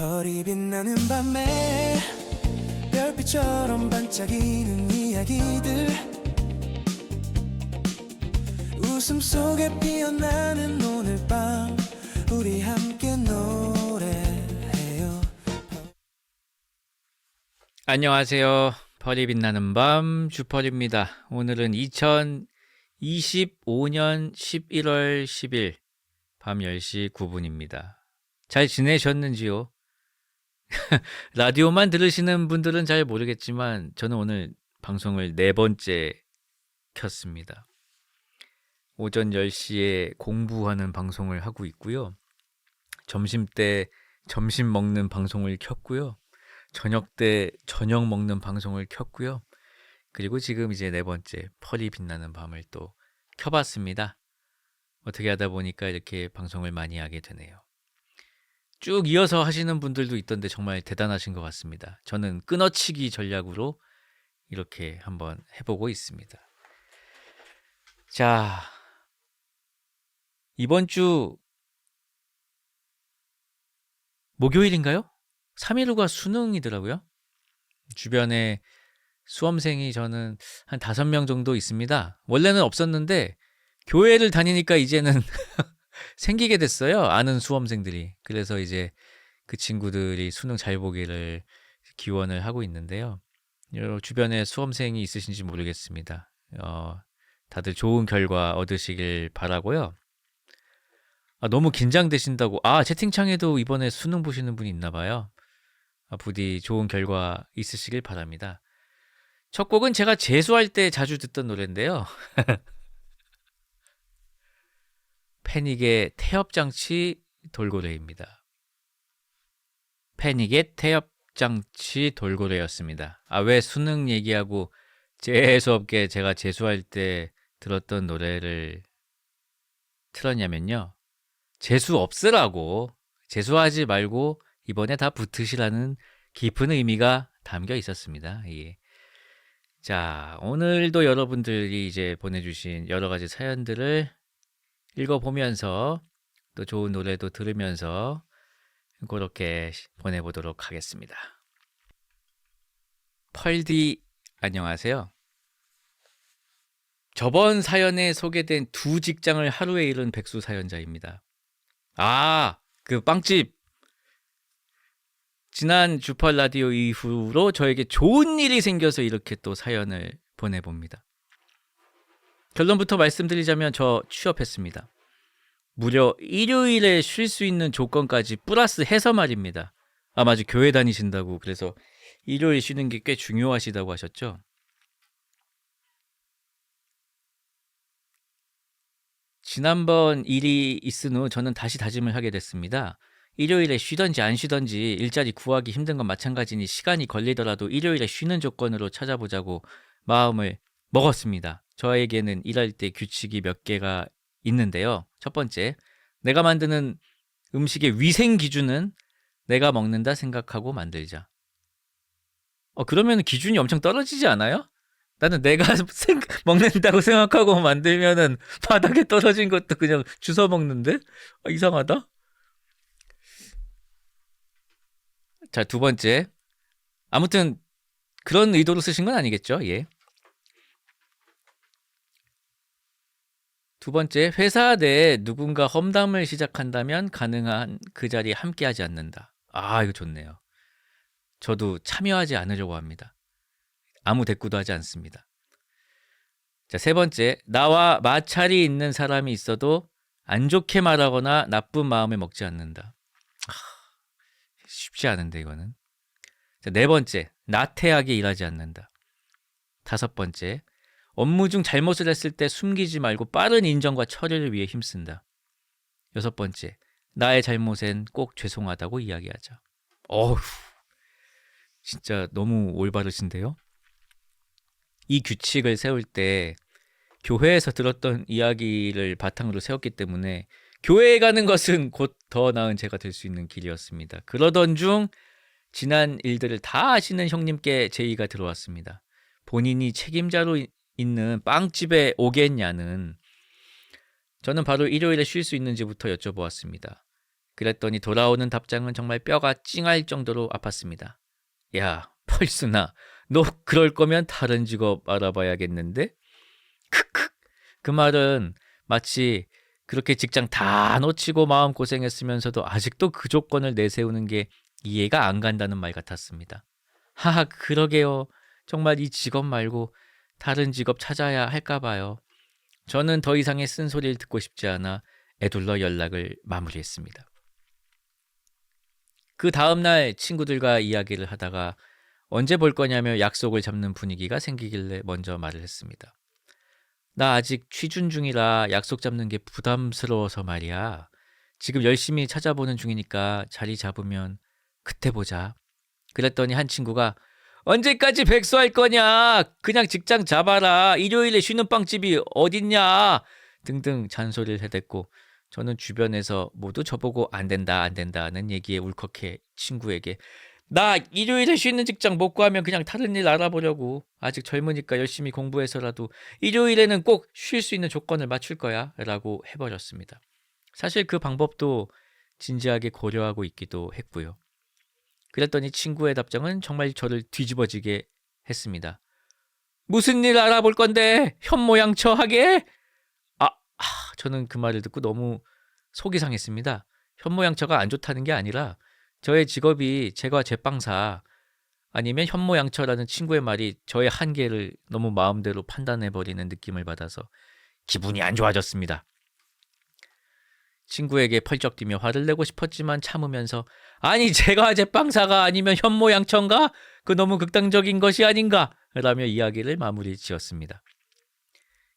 별이 빛나는 밤에 별빛처럼 반짝이는 이야기들, 웃음속에 피어나는 오늘 밤 우리 함께 노래해요. 안녕하세요. 별이 빛나는 밤 주펄입니다. 오늘은 2025년 11월 10일 밤 10시 9분입니다. 잘 지내셨는지요? 라디오만 들으시는 분들은 잘 모르겠지만 저는 오늘 방송을 4번째 켰습니다. 오전 10시에 공부하는 방송을 하고 있고요. 점심 때 점심 먹는 방송을 켰고요. 저녁 때 저녁 먹는 방송을 켰고요. 그리고 지금 이제 4번째 펄이 빛나는 밤을 또 켜봤습니다. 어떻게 하다 보니까 이렇게 방송을 많이 하게 되네요. 쭉 이어서 하시는 분들도 있던데 정말 대단하신 것 같습니다. 저는 끊어치기 전략으로 이렇게 한번 해보고 있습니다. 자, 이번 주 목요일인가요? 3일 후가 수능이더라고요. 주변에 수험생이 저는 한 5명 정도 있습니다. 원래는 없었는데 교회를 다니니까 이제는 생기게 됐어요. 아는 수험생들이. 그래서 이제 그 친구들이 수능 잘 보기를 기원을 하고 있는데요. 주변에 수험생이 있으신지 모르겠습니다. 다들 좋은 결과 얻으시길 바라고요. 너무 긴장되신다고. 채팅창에도 이번에 수능 보시는 분이 있나 봐요. 부디 좋은 결과 있으시길 바랍니다. 첫 곡은 제가 재수할 때 자주 듣던 노래인데요. 패닉의 태엽장치 돌고래입니다. 패닉의 태엽장치 돌고래였습니다. 왜 수능 얘기하고 재수없게 제가 재수할 때 들었던 노래를 틀었냐면요. 재수 없으라고, 재수하지 말고 이번에 다 붙으시라는 깊은 의미가 담겨 있었습니다. 예. 자, 오늘도 여러분들이 이제 보내주신 여러 가지 사연들을 읽어보면서 또 좋은 노래도 들으면서 그렇게 보내보도록 하겠습니다. 펄디 안녕하세요. 저번 사연에 소개된 2 직장을 하루에 잃은 백수 사연자입니다. 그 빵집. 지난 주펄 라디오 이후로 저에게 좋은 일이 생겨서 이렇게 또 사연을 보내봅니다. 결론부터 말씀드리자면 저 취업했습니다. 무려 일요일에 쉴 수 있는 조건까지 플러스 해서 말입니다. 맞아, 교회 다니신다고. 그래서 일요일 쉬는 게 꽤 중요하시다고 하셨죠? 지난번 일이 있은 후 저는 다시 다짐을 하게 됐습니다. 일요일에 쉬던지 안 쉬던지 일자리 구하기 힘든 건 마찬가지니 시간이 걸리더라도 일요일에 쉬는 조건으로 찾아보자고 마음을 먹었습니다. 저에게는 일할 때 규칙이 몇 개가 있는데요. 첫 번째, 내가 만드는 음식의 위생 기준은 내가 먹는다 생각하고 만들자. 그러면 기준이 엄청 떨어지지 않아요? 나는 내가 먹는다고 생각하고 만들면은 바닥에 떨어진 것도 그냥 주워 먹는데? 이상하다? 자, 2번째. 아무튼 그런 의도로 쓰신 건 아니겠죠? 예. 2번째, 회사 내에 누군가 험담을 시작한다면 가능한 그 자리에 함께하지 않는다. 이거 좋네요. 저도 참여하지 않으려고 합니다. 아무 대꾸도 하지 않습니다. 자, 3번째, 나와 마찰이 있는 사람이 있어도 안 좋게 말하거나 나쁜 마음을 먹지 않는다. 쉽지 않은데 이거는. 자, 4번째, 나태하게 일하지 않는다. 5번째, 업무 중 잘못을 했을 때 숨기지 말고 빠른 인정과 처리를 위해 힘쓴다. 6번째, 나의 잘못엔 꼭 죄송하다고 이야기하자. 진짜 너무 올바르신데요? 이 규칙을 세울 때 교회에서 들었던 이야기를 바탕으로 세웠기 때문에 교회에 가는 것은 곧 더 나은 제가 될 수 있는 길이었습니다. 그러던 중 지난 일들을 다 아시는 형님께 제의가 들어왔습니다. 본인이 책임자로 있는 빵집에 오겠냐는. 저는 바로 일요일에 쉴 수 있는지부터 여쭤보았습니다. 그랬더니 돌아오는 답장은 정말 뼈가 찡할 정도로 아팠습니다. 야, 펄순아, 너 그럴 거면 다른 직업 알아봐야겠는데? 크크. 그 말은 마치 그렇게 직장 다 놓치고 마음고생했으면서도 아직도 그 조건을 내세우는 게 이해가 안 간다는 말 같았습니다. 하하, 그러게요. 정말 이 직업 말고 다른 직업 찾아야 할까 봐요. 저는 더 이상의 쓴소리를 듣고 싶지 않아 애둘러 연락을 마무리했습니다. 그 다음날 친구들과 이야기를 하다가 언제 볼 거냐며 약속을 잡는 분위기가 생기길래 먼저 말을 했습니다. 나 아직 취준 중이라 약속 잡는 게 부담스러워서 말이야. 지금 열심히 찾아보는 중이니까 자리 잡으면 그때 보자. 그랬더니 한 친구가 언제까지 백수할 거냐? 그냥 직장 잡아라. 일요일에 쉬는 빵집이 어딨냐? 등등 잔소리를 해댔고 저는 주변에서 모두 저보고 안 된다 안 된다는 얘기에 울컥해 친구에게 나 일요일에 쉬는 직장 못 구하면 그냥 다른 일 알아보려고. 아직 젊으니까 열심히 공부해서라도 일요일에는 꼭 쉴 수 있는 조건을 맞출 거야 라고 해버렸습니다. 사실 그 방법도 진지하게 고려하고 있기도 했고요. 그랬더니 친구의 답장은 정말 저를 뒤집어지게 했습니다. 무슨 일 알아볼 건데 현모양처하게? 저는 그 말을 듣고 너무 속이 상했습니다. 현모양처가 안 좋다는 게 아니라 저의 직업이 제과 제빵사 아니면 현모양처라는 친구의 말이 저의 한계를 너무 마음대로 판단해버리는 느낌을 받아서 기분이 안 좋아졌습니다. 친구에게 펄쩍 뛰며 화를 내고 싶었지만 참으면서 아니 제가 제빵사가 아니면 현모양처인가? 그 너무 극단적인 것이 아닌가? 라며 이야기를 마무리 지었습니다.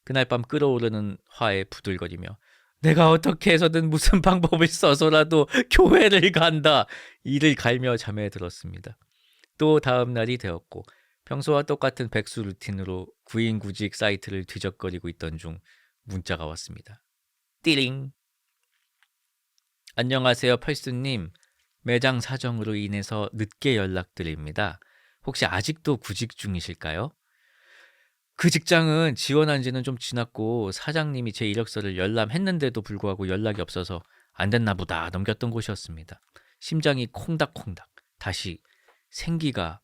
그날 밤 끓어오르는 화에 부들거리며 내가 어떻게 해서든 무슨 방법을 써서라도 교회를 간다. 이를 갈며 잠에 들었습니다. 또 다음 날이 되었고 평소와 똑같은 백수 루틴으로 구인구직 사이트를 뒤적거리고 있던 중 문자가 왔습니다. 띠링. 안녕하세요 펄스님. 매장 사정으로 인해서 늦게 연락드립니다. 혹시 아직도 구직 중이실까요? 그 직장은 지원한 지는 좀 지났고 사장님이 제 이력서를 열람했는데도 불구하고 연락이 없어서 안 됐나 보다 넘겼던 곳이었습니다. 심장이 콩닥콩닥 다시 생기가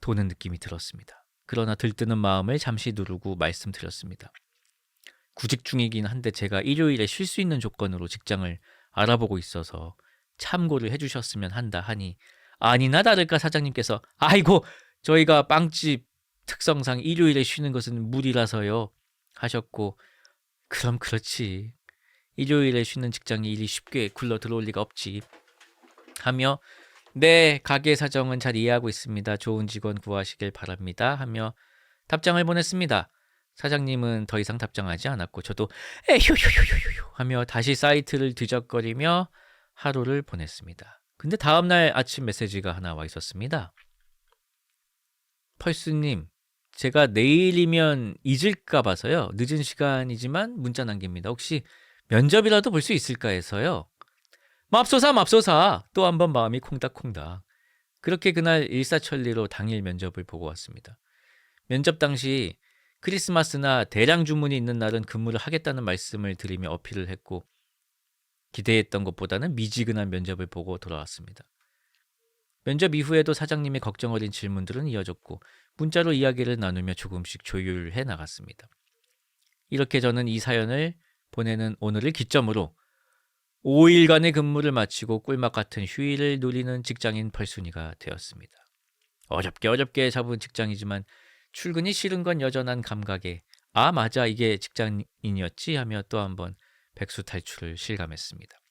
도는 느낌이 들었습니다. 그러나 들뜨는 마음을 잠시 누르고 말씀드렸습니다. 구직 중이긴 한데 제가 일요일에 쉴 수 있는 조건으로 직장을 알아보고 있어서 참고를 해주셨으면 한다 하니 아니나 다를까 사장님께서 아이고 저희가 빵집 특성상 일요일에 쉬는 것은 무리라서요 하셨고 그럼 그렇지 일요일에 쉬는 직장이 일이 쉽게 굴러 들어올 리가 없지 하며 네 가게 사정은 잘 이해하고 있습니다. 좋은 직원 구하시길 바랍니다 하며 답장을 보냈습니다. 사장님은 더 이상 답장하지 않았고 저도 에휴휴휴휴휴 하며 다시 사이트를 뒤적거리며 하루를 보냈습니다. 근데 다음날 아침 메시지가 하나 와 있었습니다. 펄스님 제가 내일이면 잊을까 봐서요. 늦은 시간이지만 문자 남깁니다. 혹시 면접이라도 볼 수 있을까 해서요. 맙소사 또 한 번 마음이 콩닥콩닥. 그렇게 그날 일사천리로 당일 면접을 보고 왔습니다. 면접 당시 크리스마스나 대량 주문이 있는 날은 근무를 하겠다는 말씀을 드리며 어필을 했고 기대했던 것보다는 미지근한 면접을 보고 돌아왔습니다. 면접 이후에도 사장님의 걱정 어린 질문들은 이어졌고 문자로 이야기를 나누며 조금씩 조율해 나갔습니다. 이렇게 저는 이 사연을 보내는 오늘을 기점으로 5일간의 근무를 마치고 꿀맛 같은 휴일을 누리는 직장인 펄순이가 되었습니다. 어렵게 잡은 직장이지만 출근이 싫은 건 여전한 감각에 아 맞아 이게 직장인이었지 하며 또 한번 백수 탈출을 실감했습니다.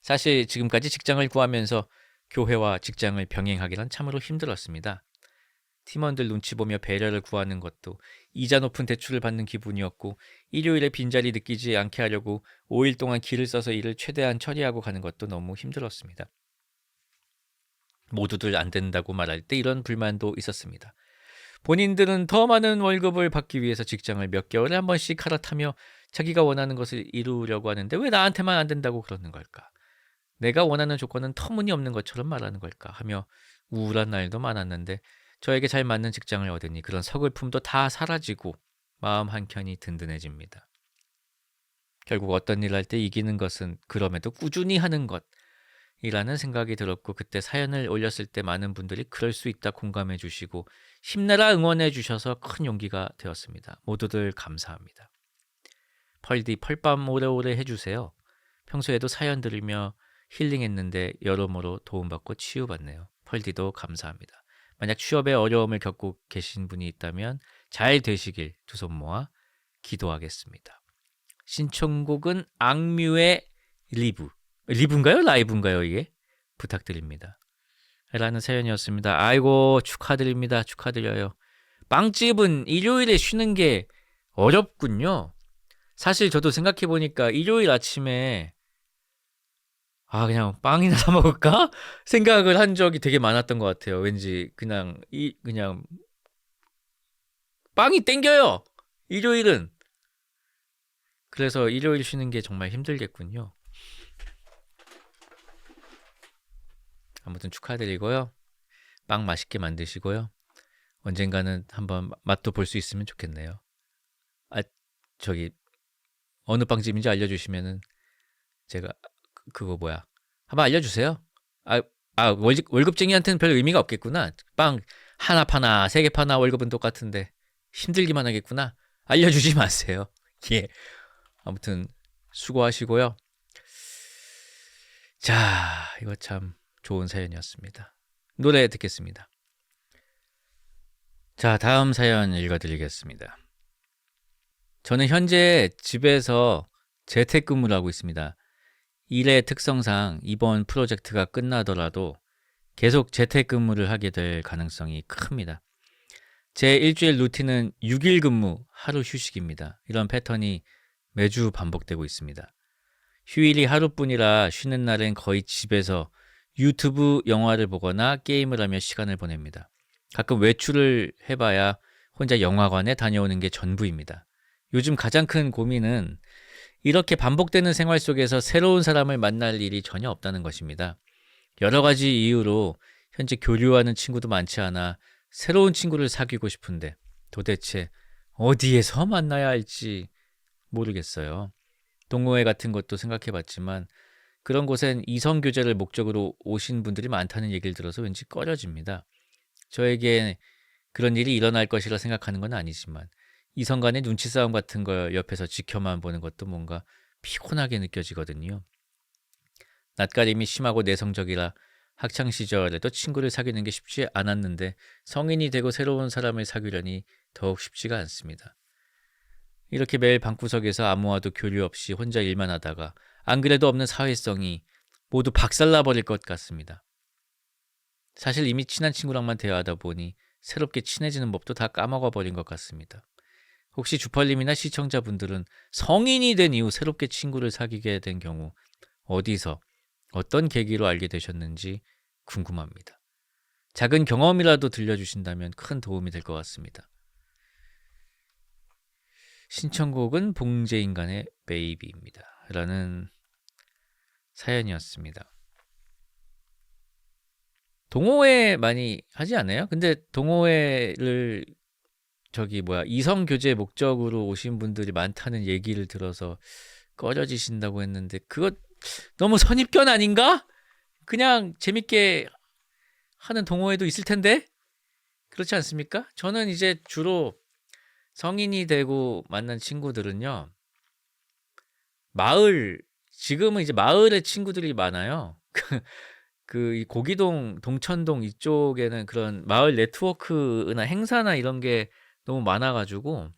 사실 지금까지 직장을 구하면서 교회와 직장을 병행하기란 참으로 힘들었습니다. 팀원들 눈치 보며 배려를 구하는 것도 이자 높은 대출을 받는 기분이었고 일요일에 빈자리 느끼지 않게 하려고 5일 동안 길을 써서 일을 최대한 처리하고 가는 것도 너무 힘들었습니다. 모두들 안 된다고 말할 때 이런 불만도 있었습니다. 본인들은 더 많은 월급을 받기 위해서 직장을 몇 개월에 한 번씩 갈아타며 자기가 원하는 것을 이루려고 하는데 왜 나한테만 안 된다고 그러는 걸까? 내가 원하는 조건은 터무니없는 것처럼 말하는 걸까? 하며 우울한 날도 많았는데 저에게 잘 맞는 직장을 얻으니 그런 서글픔도 다 사라지고 마음 한켠이 든든해집니다. 결국 어떤 일을 할 때 이기는 것은 그럼에도 꾸준히 하는 것이라는 생각이 들었고, 그때 사연을 올렸을 때 많은 분들이 그럴 수 있다 공감해 주시고 힘내라 응원해 주셔서 큰 용기가 되었습니다. 모두들 감사합니다. 펄디 펄밤 오래오래 해주세요. 평소에도 사연 들으며 힐링했는데 여러모로 도움받고 치유받네요. 펄디도 감사합니다. 만약 취업에 어려움을 겪고 계신 분이 있다면 잘 되시길 두 손 모아 기도하겠습니다. 신청곡은 악뮤의 리브인가요? 라이브인가요? 이게? 부탁드립니다. 라는 사연이었습니다. 아이고, 축하드립니다. 축하드려요. 빵집은 일요일에 쉬는 게 어렵군요. 사실 저도 생각해보니까 일요일 아침에 그냥 빵이나 사 먹을까? 생각을 한 적이 되게 많았던 것 같아요. 왠지 그냥 빵이 땡겨요. 일요일은. 그래서 일요일 쉬는 게 정말 힘들겠군요. 아무튼 축하드리고요. 빵 맛있게 만드시고요. 언젠가는 한번 맛도 볼 수 있으면 좋겠네요. 어느 빵집인지 알려주시면은 제가 그거 한번 알려주세요. 월급쟁이한테는 별 의미가 없겠구나. 빵 하나 파나 3개 파나 월급은 똑같은데 힘들기만 하겠구나. 알려주지 마세요. 예. 아무튼 수고하시고요. 자, 이거 참 좋은 사연이었습니다. 노래 듣겠습니다. 자, 다음 사연 읽어드리겠습니다. 저는 현재 집에서 재택근무를 하고 있습니다. 일의 특성상 이번 프로젝트가 끝나더라도 계속 재택근무를 하게 될 가능성이 큽니다. 제 일주일 루틴은 6일 근무, 하루 휴식입니다. 이런 패턴이 매주 반복되고 있습니다. 휴일이 하루뿐이라 쉬는 날엔 거의 집에서 유튜브 영화를 보거나 게임을 하며 시간을 보냅니다. 가끔 외출을 해봐야 혼자 영화관에 다녀오는 게 전부입니다. 요즘 가장 큰 고민은 이렇게 반복되는 생활 속에서 새로운 사람을 만날 일이 전혀 없다는 것입니다. 여러 가지 이유로 현재 교류하는 친구도 많지 않아 새로운 친구를 사귀고 싶은데 도대체 어디에서 만나야 할지 모르겠어요. 동호회 같은 것도 생각해봤지만 그런 곳엔 이성교제를 목적으로 오신 분들이 많다는 얘기를 들어서 왠지 꺼려집니다. 저에게 그런 일이 일어날 것이라 생각하는 건 아니지만 이성 간의 눈치 싸움 같은 걸 옆에서 지켜만 보는 것도 뭔가 피곤하게 느껴지거든요. 낯가림이 심하고 내성적이라 학창시절에도 친구를 사귀는 게 쉽지 않았는데 성인이 되고 새로운 사람을 사귀려니 더욱 쉽지가 않습니다. 이렇게 매일 방구석에서 아무와도 교류 없이 혼자 일만 하다가 안 그래도 없는 사회성이 모두 박살나버릴 것 같습니다. 사실 이미 친한 친구랑만 대화하다 보니 새롭게 친해지는 법도 다 까먹어버린 것 같습니다. 혹시 주펄님이나 시청자분들은 성인이 된 이후 새롭게 친구를 사귀게 된 경우 어디서 어떤 계기로 알게 되셨는지 궁금합니다. 작은 경험이라도 들려주신다면 큰 도움이 될 것 같습니다. 신청곡은 봉제인간의 베이비입니다. 라는 사연이었습니다. 동호회 많이 하지 않아요? 근데 동호회를 이성 교제 목적으로 오신 분들이 많다는 얘기를 들어서 꺼려지신다고 했는데 그거 너무 선입견 아닌가? 그냥 재밌게 하는 동호회도 있을 텐데 그렇지 않습니까? 저는 이제 주로 성인이 되고 만난 친구들은요, 지금은 이제 마을의 친구들이 많아요. 이 고기동, 동천동 이쪽에는 그런 마을 네트워크나 행사나 이런 게 너무 많아가지고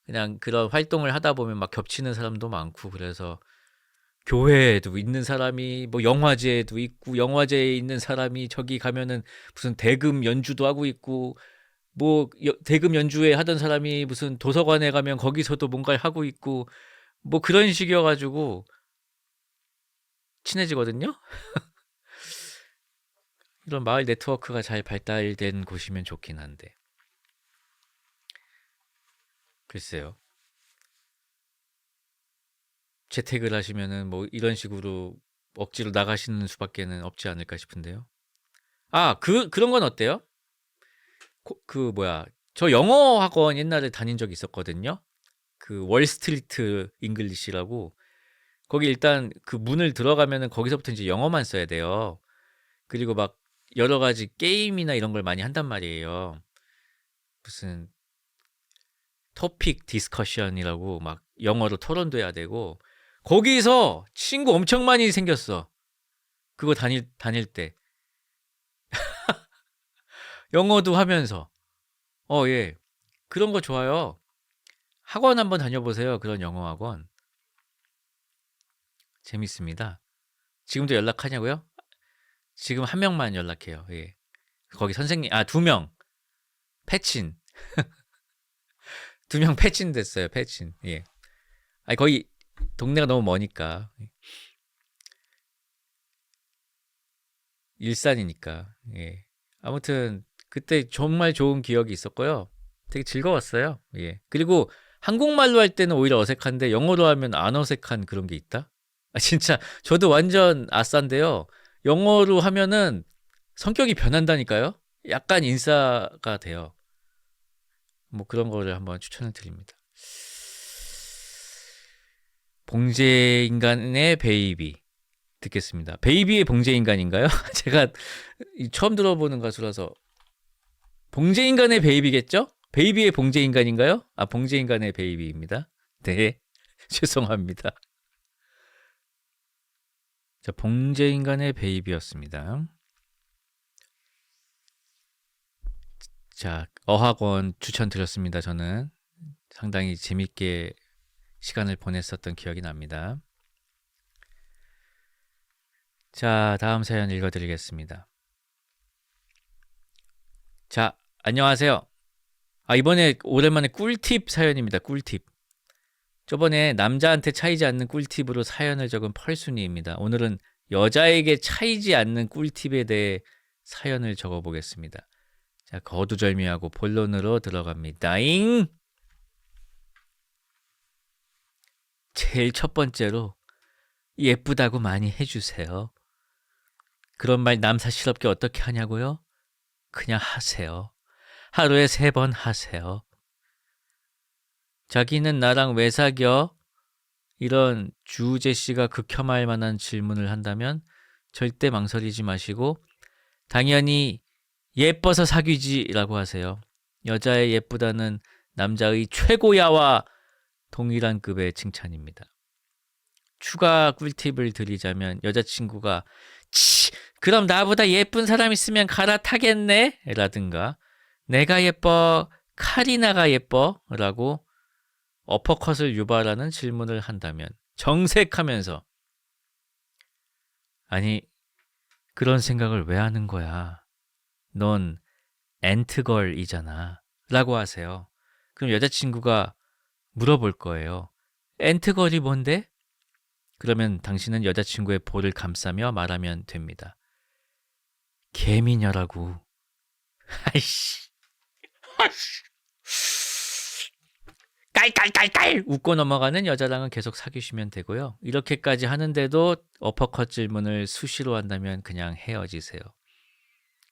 그냥 그런 활동을 하다 보면 막 겹치는 사람도 많고, 그래서 교회에도 있는 사람이 영화제에도 있고, 영화제에 있는 사람이 저기 가면은 무슨 대금 연주도 하고 있고, 대금 연주회 하던 사람이 무슨 도서관에 가면 거기서도 뭔가를 하고 있고, 그런 식이어가지고 친해지거든요. 이런 마을 네트워크가 잘 발달된 곳이면 좋긴 한데 글쎄요. 재택을 하시면은 이런 식으로 억지로 나가시는 수밖에는 없지 않을까 싶은데요. 그런 건 어때요? 저 영어 학원 옛날에 다닌 적이 있었거든요. 그 월스트리트 잉글리시라고 거기 일단 그 문을 들어가면은 거기서부터 이제 영어만 써야 돼요. 그리고 막 여러 가지 게임이나 이런 걸 많이 한단 말이에요. 무슨 토픽 디스커션이라고 막 영어로 토론도 해야 되고 거기서 친구 엄청 많이 생겼어. 그거 다닐 때 영어도 하면서 예 그런 거 좋아요. 학원 한번 다녀보세요. 그런 영어 학원 재밌습니다. 지금도 연락하냐고요? 지금 한 명만 연락해요. 예. 거기 선생님 2명 패친 2명 패친 됐어요. 패친. 예. 아니 거기 동네가 너무 머니까 일산이니까. 예. 아무튼 그때 정말 좋은 기억이 있었고요. 되게 즐거웠어요. 예. 그리고 한국말로 할 때는 오히려 어색한데 영어로 하면 안 어색한 그런 게 있다? 진짜 저도 완전 아싼데요. 영어로 하면은 성격이 변한다니까요. 약간 인싸가 돼요. 뭐 그런 거를 한번 추천을 드립니다. 봉제인간의 베이비 듣겠습니다. 베이비의 봉제인간인가요? 제가 처음 들어보는 가수라서 봉제인간의 베이비겠죠? 베이비의 봉제인간인가요? 봉제인간의 베이비입니다. 네, 죄송합니다. 자, 봉제인간의 베이비였습니다. 자, 어학원 추천드렸습니다. 저는 상당히 재밌게 시간을 보냈었던 기억이 납니다. 자, 다음 사연 읽어드리겠습니다. 자, 안녕하세요. 이번에 오랜만에 꿀팁 사연입니다. 꿀팁. 저번에 남자한테 차이지 않는 꿀팁으로 사연을 적은 펄순이입니다. 오늘은 여자에게 차이지 않는 꿀팁에 대해 사연을 적어보겠습니다. 자, 거두절미하고 본론으로 들어갑니다잉. 제일 첫 번째로 예쁘다고 많이 해주세요. 그런 말 남사스럽게 어떻게 하냐고요? 그냥 하세요. 하루에 3번 하세요. 자기는 나랑 왜 사겨? 이런 주우재 씨가 극혐할 만한 질문을 한다면 절대 망설이지 마시고 당연히 예뻐서 사귀지라고 하세요. 여자의 예쁘다는 남자의 최고야와 동일한 급의 칭찬입니다. 추가 꿀팁을 드리자면 여자친구가 그럼 나보다 예쁜 사람 있으면 갈아타겠네? 라든가 내가 예뻐, 카리나가 예뻐? 라고 어퍼컷을 유발하는 질문을 한다면 정색하면서 아니 그런 생각을 왜 하는 거야? 넌 엔트걸이잖아 라고 하세요. 그럼 여자친구가 물어볼 거예요. 엔트걸이 뭔데? 그러면 당신은 여자친구의 볼을 감싸며 말하면 됩니다. 개미녀라고. 아이씨. 깔깔깔깔 웃고 넘어가는 여자랑은 계속 사귀시면 되고요. 이렇게까지 하는데도 어퍼컷 질문을 수시로 한다면 그냥 헤어지세요.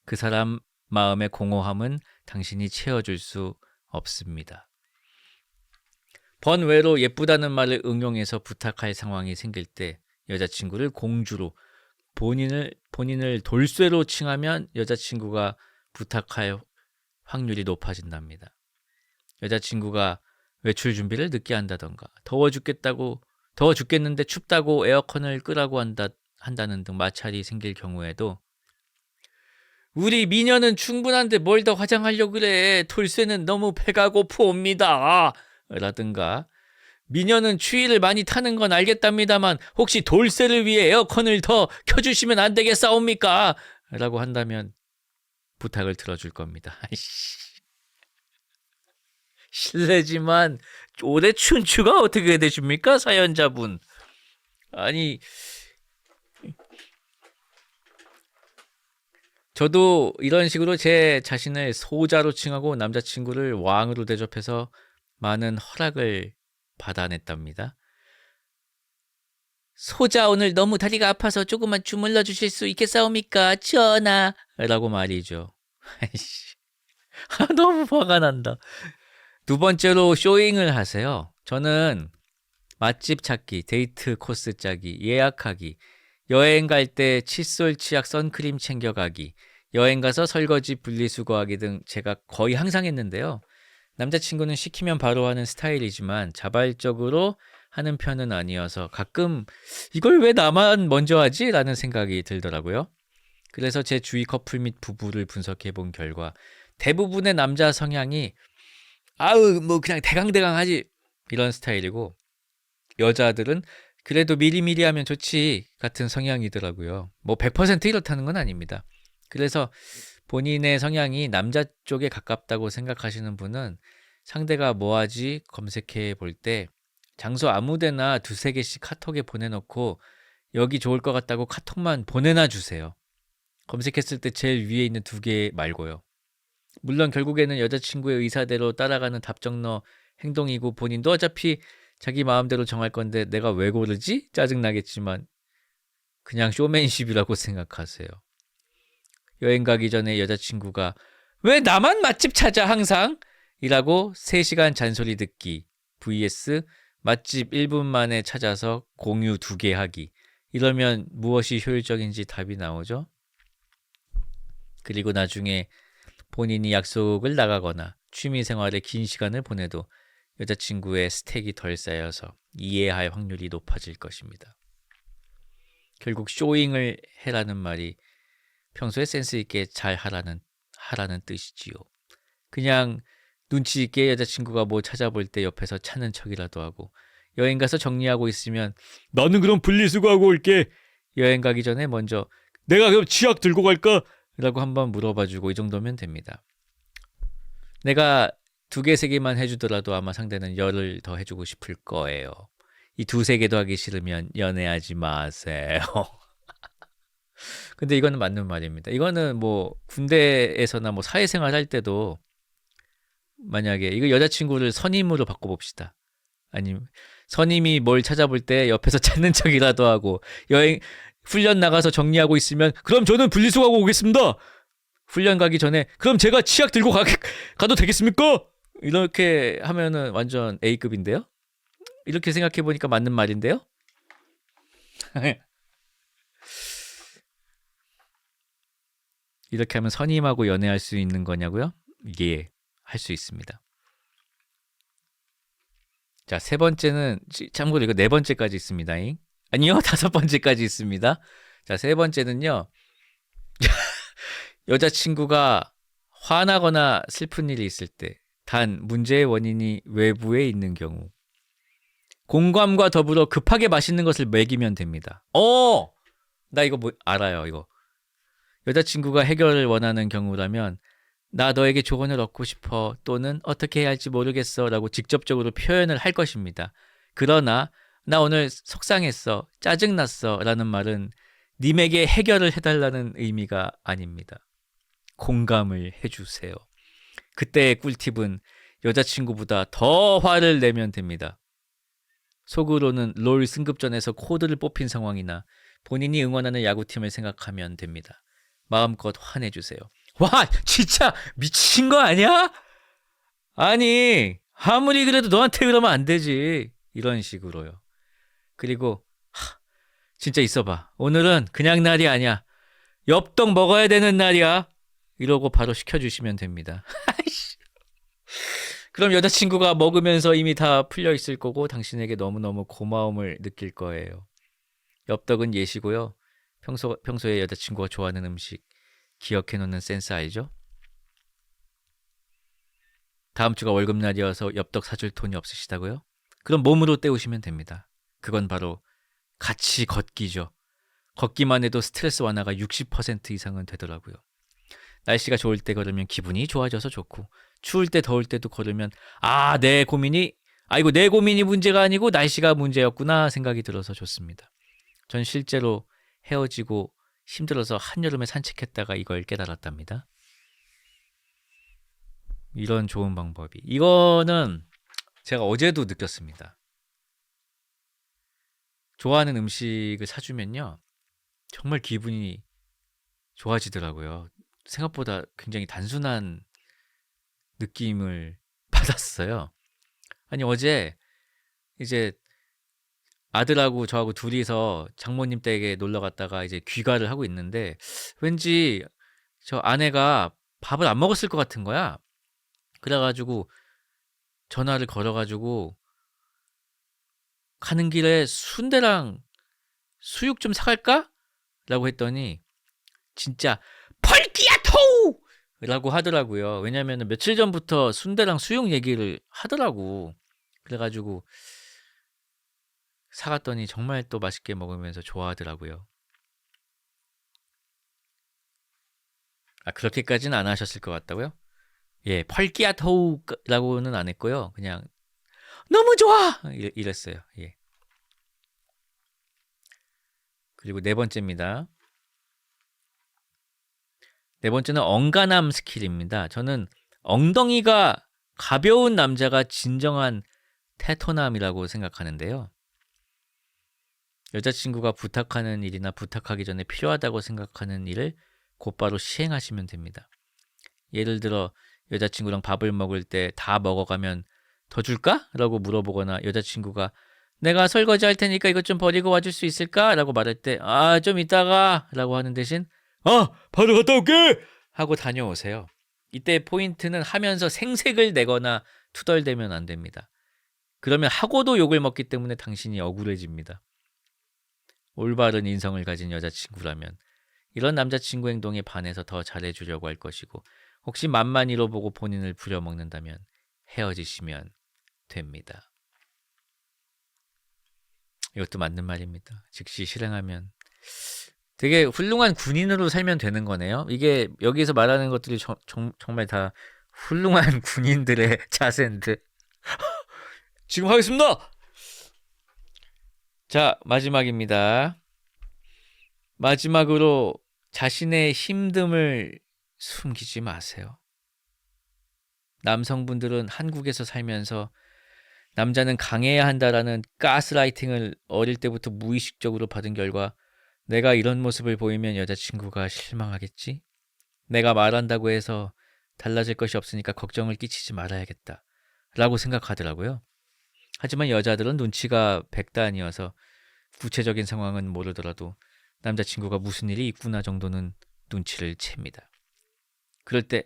그 사람 마음의 공허함은 당신이 채워줄 수 없습니다. 번외로 예쁘다는 말을 응용해서 부탁할 상황이 생길 때 여자친구를 공주로 본인을 돌쇠로 칭하면 여자친구가 부탁할 확률이 높아진답니다. 여자친구가 외출 준비를 늦게 한다던가 더워 죽겠는데 춥다고 에어컨을 끄라고 한다는 등 마찰이 생길 경우에도 우리 미녀는 충분한데 뭘 더 화장하려고 그래. 돌쇠는 너무 배가 고프옵니다. 라든가 미녀는 추위를 많이 타는 건 알겠답니다만 혹시 돌쇠를 위해 에어컨을 더 켜주시면 안 되겠사옵니까? 라고 한다면 부탁을 들어줄 겁니다. 실례지만 올해 춘추가 어떻게 되십니까? 사연자분. 아니 저도 이런 식으로 제 자신을 소자로 칭하고 남자친구를 왕으로 대접해서 많은 허락을 받아냈답니다. 소자 오늘 너무 다리가 아파서 조금만 주물러 주실 수 있겠사옵니까? 전하 라고 말이죠. 너무 화가 난다. 두 번째로 쇼잉을 하세요. 저는 맛집 찾기, 데이트 코스 짜기, 예약하기, 여행 갈 때 칫솔, 치약, 선크림 챙겨가기, 여행 가서 설거지, 분리수거하기 등 제가 거의 항상 했는데요. 남자친구는 시키면 바로 하는 스타일이지만 자발적으로 하는 편은 아니어서 가끔 이걸 왜 나만 먼저 하지? 라는 생각이 들더라고요. 그래서 제 주위 커플 및 부부를 분석해 본 결과 대부분의 남자 성향이 아우 뭐 그냥 대강대강 하지 이런 스타일이고 여자들은 그래도 미리미리 하면 좋지 같은 성향이더라고요. 뭐 100% 이렇다는 건 아닙니다. 그래서 본인의 성향이 남자 쪽에 가깝다고 생각하시는 분은 상대가 뭐하지 검색해 볼 때 장소 아무데나 두세 개씩 카톡에 보내놓고 여기 좋을 것 같다고 카톡만 보내놔 주세요. 검색했을 때 제일 위에 있는 두 개 말고요. 물론 결국에는 여자친구의 의사대로 따라가는 답정너 행동이고 본인도 어차피 자기 마음대로 정할 건데 내가 왜 고르지? 짜증나겠지만 그냥 쇼맨십이라고 생각하세요. 여행 가기 전에 여자친구가 왜 나만 맛집 찾아 항상? 이라고 3시간 잔소리 듣기 vs 맛집 1분 만에 찾아서 공유 2개 하기. 이러면 무엇이 효율적인지 답이 나오죠. 그리고 나중에 본인이 약속을 나가거나 취미생활에 긴 시간을 보내도 여자친구의 스택이 덜 쌓여서 이해할 확률이 높아질 것입니다. 결국 쇼잉을 해라는 말이 평소에 센스 있게 잘 하라는 뜻이지요. 그냥 눈치 있게 여자친구가 뭐 찾아볼 때 옆에서 찾는 척이라도 하고 여행 가서 정리하고 있으면 나는 그럼 분리수거하고 올게. 여행 가기 전에 먼저 내가 그럼 치약 들고 갈까? 라고 한번 물어봐주고 이 정도면 됩니다. 내가 2개, 3개만 해주더라도 아마 상대는 열을 더 해주고 싶을 거예요. 이 2, 3개도 하기 싫으면 연애하지 마세요. 근데 이거는 맞는 말입니다. 이거는 뭐 군대에서나 뭐 사회생활 할 때도 만약에 이거 여자친구를 선임으로 바꿔봅시다. 아니면 선임이 뭘 찾아볼 때 옆에서 찾는 척이라도 하고 여행 훈련 나가서 정리하고 있으면 그럼 저는 분리수거하고 오겠습니다. 훈련 가기 전에 그럼 제가 치약 들고 가도 되겠습니까? 이렇게 하면은 완전 A급인데요? 이렇게 생각해 보니까 맞는 말인데요? 이렇게 하면 선임하고 연애할 수 있는 거냐고요? 예, 할 수 있습니다. 자, 3번째는 참고로 이거 4번째까지 있습니다. 아니요, 5번째까지 있습니다. 자, 3번째는요. 여자친구가 화나거나 슬픈 일이 있을 때 단 문제의 원인이 외부에 있는 경우 공감과 더불어 급하게 맛있는 것을 먹이면 됩니다. 나 이거 뭐 알아요. 이거 여자친구가 해결을 원하는 경우라면 나 너에게 조언을 얻고 싶어 또는 어떻게 해야 할지 모르겠어 라고 직접적으로 표현을 할 것입니다. 그러나 나 오늘 속상했어, 짜증났어 라는 말은 님에게 해결을 해달라는 의미가 아닙니다. 공감을 해주세요. 그때의 꿀팁은 여자친구보다 더 화를 내면 됩니다. 속으로는 롤 승급전에서 코드를 뽑힌 상황이나 본인이 응원하는 야구팀을 생각하면 됩니다. 마음껏 화내주세요. 와, 진짜 미친 거 아니야? 아니, 아무리 그래도 너한테 그러면 안 되지. 이런 식으로요. 그리고 진짜 있어봐. 오늘은 그냥 날이 아니야. 엽떡 먹어야 되는 날이야. 이러고 바로 시켜주시면 됩니다. 그럼 여자친구가 먹으면서 이미 다 풀려 있을 거고 당신에게 너무너무 고마움을 느낄 거예요. 엽떡은 예시고요. 평소에 여자친구가 좋아하는 음식 기억해놓는 센스 알죠? 다음 주가 월급날이어서 엽떡 사줄 돈이 없으시다고요? 그럼 몸으로 때우시면 됩니다. 그건 바로 같이 걷기죠. 걷기만 해도 스트레스 완화가 60% 이상은 되더라고요. 날씨가 좋을 때 걸으면 기분이 좋아져서 좋고 추울 때 더울 때도 걸으면 내 고민이 문제가 아니고 날씨가 문제였구나 생각이 들어서 좋습니다. 전 실제로 헤어지고 힘들어서 한여름에 산책했다가 이걸 깨달았답니다. 이런 좋은 방법이. 이거는 제가 어제도 느꼈습니다. 좋아하는 음식을 사주면요. 정말 기분이 좋아지더라고요. 생각보다 굉장히 단순한 느낌을 받았어요. 아니 어제 이제 아들하고 저하고 둘이서 장모님 댁에 놀러 갔다가 이제 귀가를 하고 있는데 왠지 저 아내가 밥을 안 먹었을 것 같은 거야. 그래가지고 전화를 걸어가지고 가는 길에 순대랑 수육 좀 사갈까? 라고 했더니 진짜 펄기야토! 라고 하더라고요. 왜냐면 며칠 전부터 순대랑 수육 얘기를 하더라고. 그래가지고 사갔더니 정말 또 맛있게 먹으면서 좋아하더라고요. 아, 그렇게까지는 안 하셨을 것 같다고요? 예, 펄기야토라고는 안 했고요. 그냥 너무 좋아! 이랬어요. 예. 그리고 네 번째입니다. 네 번째는 엉간함 스킬입니다. 저는 엉덩이가 가벼운 남자가 진정한 테토남이라고 생각하는데요. 여자친구가 부탁하는 일이나 부탁하기 전에 필요하다고 생각하는 일을 곧바로 시행하시면 됩니다. 예를 들어 여자친구랑 밥을 먹을 때 다 먹어가면 더 줄까? 라고 물어보거나 여자친구가 내가 설거지 할 테니까 이것 좀 버리고 와줄 수 있을까? 라고 말할 때 아, 좀 이따가 라고 하는 대신 바로 갔다 올게! 하고 다녀오세요. 이때 포인트는 하면서 생색을 내거나 투덜대면 안 됩니다. 그러면 하고도 욕을 먹기 때문에 당신이 억울해집니다. 올바른 인성을 가진 여자친구라면 이런 남자친구 행동에 반해서 더 잘해주려고 할 것이고 혹시 만만히로 보고 본인을 부려먹는다면 헤어지시면 됩니다. 이것도 맞는 말입니다. 즉시 실행하면 되게 훌륭한 군인으로 살면 되는 거네요. 이게 여기서 말하는 것들이 정말 다 훌륭한 군인들의 자세인데 지금 하겠습니다. 자, 마지막입니다. 마지막으로 자신의 힘듦을 숨기지 마세요. 남성분들은 한국에서 살면서 남자는 강해야 한다라는 가스라이팅을 어릴 때부터 무의식적으로 받은 결과 내가 이런 모습을 보이면 여자친구가 실망하겠지? 내가 말한다고 해서 달라질 것이 없으니까 걱정을 끼치지 말아야겠다 라고 생각하더라고요. 하지만 여자들은 눈치가 백단이어서 구체적인 상황은 모르더라도 남자친구가 무슨 일이 있구나 정도는 눈치를 챕니다. 그럴 때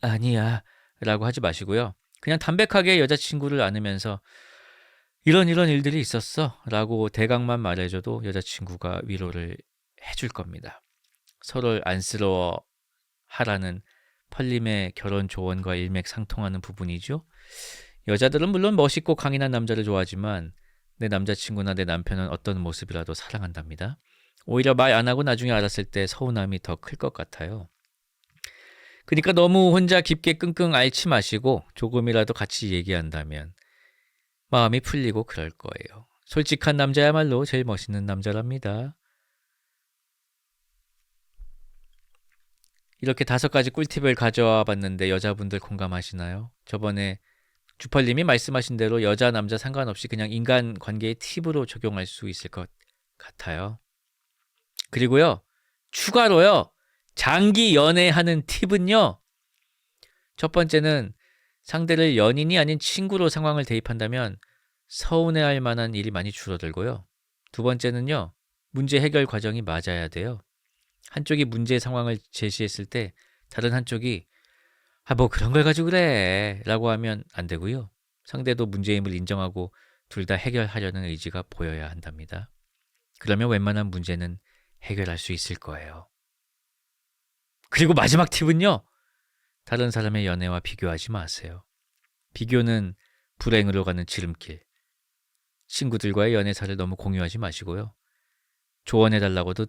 아니야 라고 하지 마시고요. 그냥 담백하게 여자친구를 안으면서 이런 일들이 있었어 라고 대강만 말해줘도 여자친구가 위로를 해줄 겁니다. 서로를 안쓰러워 하라는 펄림의 결혼 조언과 일맥상통하는 부분이죠. 여자들은 물론 멋있고 강인한 남자를 좋아하지만 내 남자친구나 내 남편은 어떤 모습이라도 사랑한답니다. 오히려 말 안 하고 나중에 알았을 때 서운함이 더 클 것 같아요. 그러니까 너무 혼자 깊게 끙끙 앓지 마시고 조금이라도 같이 얘기한다면 마음이 풀리고 그럴 거예요. 솔직한 남자야말로 제일 멋있는 남자랍니다. 이렇게 5가지 꿀팁을 가져와 봤는데 여자분들 공감하시나요? 저번에 주펄님이 말씀하신 대로 여자 남자 상관없이 그냥 인간관계의 팁으로 적용할 수 있을 것 같아요. 그리고요, 추가로요, 장기 연애하는 팁은요, 첫 번째는 상대를 연인이 아닌 친구로 상황을 대입한다면 서운해할 만한 일이 많이 줄어들고요. 두 번째는요, 문제 해결 과정이 맞아야 돼요. 한쪽이 문제 상황을 제시했을 때 다른 한쪽이 뭐 그런 걸 가지고 그래 라고 하면 안 되고요. 상대도 문제임을 인정하고 둘 다 해결하려는 의지가 보여야 한답니다. 그러면 웬만한 문제는 해결할 수 있을 거예요. 그리고 마지막 팁은요, 다른 사람의 연애와 비교하지 마세요. 비교는 불행으로 가는 지름길. 친구들과의 연애사를 너무 공유하지 마시고요. 조언해달라고도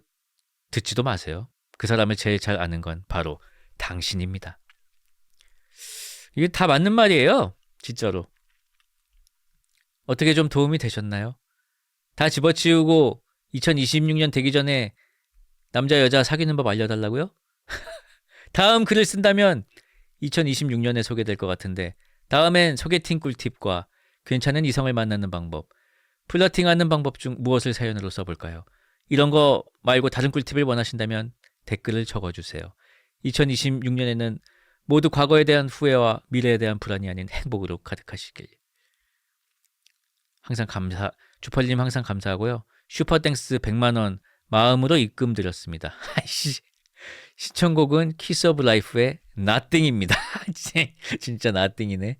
듣지도 마세요. 그 사람을 제일 잘 아는 건 바로 당신입니다. 이게 다 맞는 말이에요. 진짜로. 어떻게 좀 도움이 되셨나요? 다 집어치우고 2026년 되기 전에 남자 여자 사귀는 법 알려달라고요? 다음 글을 쓴다면 2026년에 소개될 것 같은데 다음엔 소개팅 꿀팁과 괜찮은 이성을 만나는 방법, 플러팅하는 방법 중 무엇을 사연으로 써볼까요? 이런 거 말고 다른 꿀팁을 원하신다면 댓글을 적어주세요. 2026년에는 모두 과거에 대한 후회와 미래에 대한 불안이 아닌 행복으로 가득하시길. 항상 주펄님 항상 감사하고요. 슈퍼땡스 100만원 마음으로 입금 드렸습니다. 시청곡은 키스 오브 라이프의 Nothing입니다. 진짜 Nothing이네.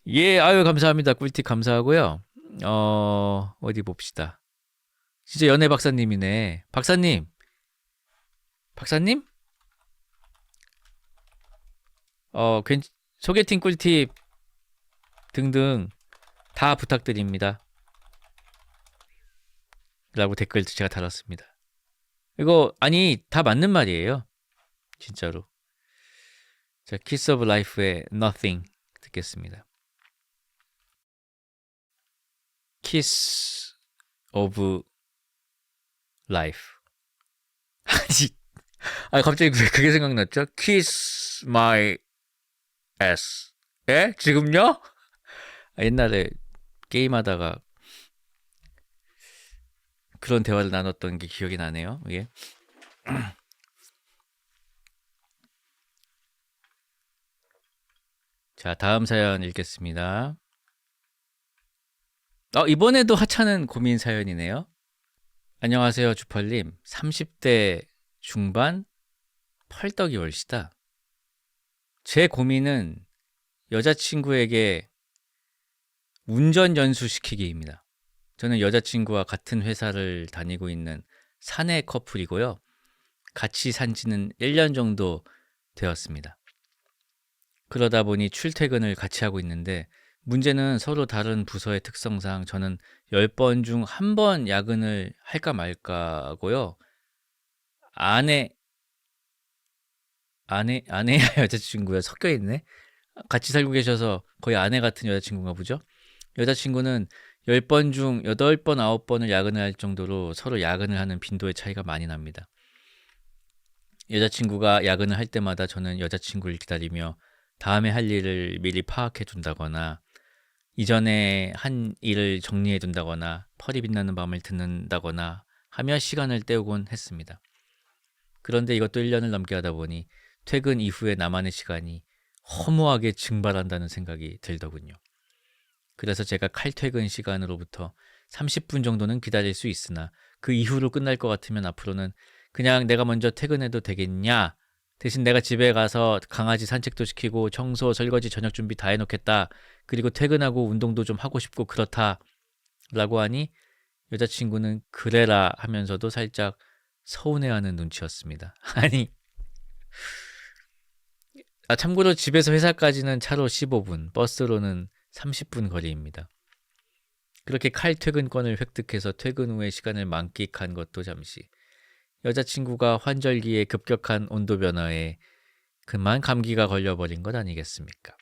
예, 아유, 감사합니다. 꿀팁 감사하고요. 어디 봅시다. 진짜 연애 박사님이네. 박사님? 소개팅 꿀팁 등등 다 부탁드립니다. 라고 댓글 제가 달았습니다. 이거 아니 다 맞는 말이에요. 진짜로. 자, 키스 오브 라이프의 Nothing 듣겠습니다. 키스 오브 라이프. 아니 갑자기 왜 그게 생각났죠? Kiss my ass. 예? 지금요? 옛날에 게임하다가 그런 대화를 나눴던 게 기억이 나네요. 예. 자, 다음 사연 읽겠습니다. 이번에도 하찮은 고민 사연이네요. 안녕하세요, 주펄님. 30대 중반 펄떡이 월시다. 제 고민은 여자친구에게 운전 연수 시키기입니다. 저는 여자친구와 같은 회사를 다니고 있는 사내 커플이고요. 같이 산 지는 1년 정도 되었습니다. 그러다 보니 출퇴근을 같이 하고 있는데 문제는 서로 다른 부서의 특성상 저는 10번 중 1번 야근을 할까 말까고요. 아내야 여자친구야 섞여 있네. 같이 살고 계셔서 거의 아내 같은 여자친구인가 보죠. 여자친구는 10번 중 8번, 9번을 야근을 할 정도로 서로 야근을 하는 빈도의 차이가 많이 납니다. 여자친구가 야근을 할 때마다 저는 여자친구를 기다리며 다음에 할 일을 미리 파악해 둔다거나 이전에 한 일을 정리해 둔다거나 펄이 빛나는 밤을 듣는다거나 하며 시간을 때우곤 했습니다. 그런데 이것도 1년을 넘게 하다 보니 퇴근 이후에 나만의 시간이 허무하게 증발한다는 생각이 들더군요. 그래서 제가 칼퇴근 시간으로부터 30분 정도는 기다릴 수 있으나 그 이후로 끝날 것 같으면 앞으로는 그냥 내가 먼저 퇴근해도 되겠냐? 대신 내가 집에 가서 강아지 산책도 시키고 청소, 설거지, 저녁 준비 다 해놓겠다. 그리고 퇴근하고 운동도 좀 하고 싶고 그렇다. 라고 하니 여자친구는 그래라 하면서도 살짝 서운해하는 눈치였습니다. 아니, 참고로 집에서 회사까지는 차로 15분, 버스로는 30분 거리입니다. 그렇게 칼퇴근권을 획득해서 퇴근 후의 시간을 만끽한 것도 잠시. 여자친구가 환절기에 급격한 온도 변화에 그만 감기가 걸려버린 것 아니겠습니까?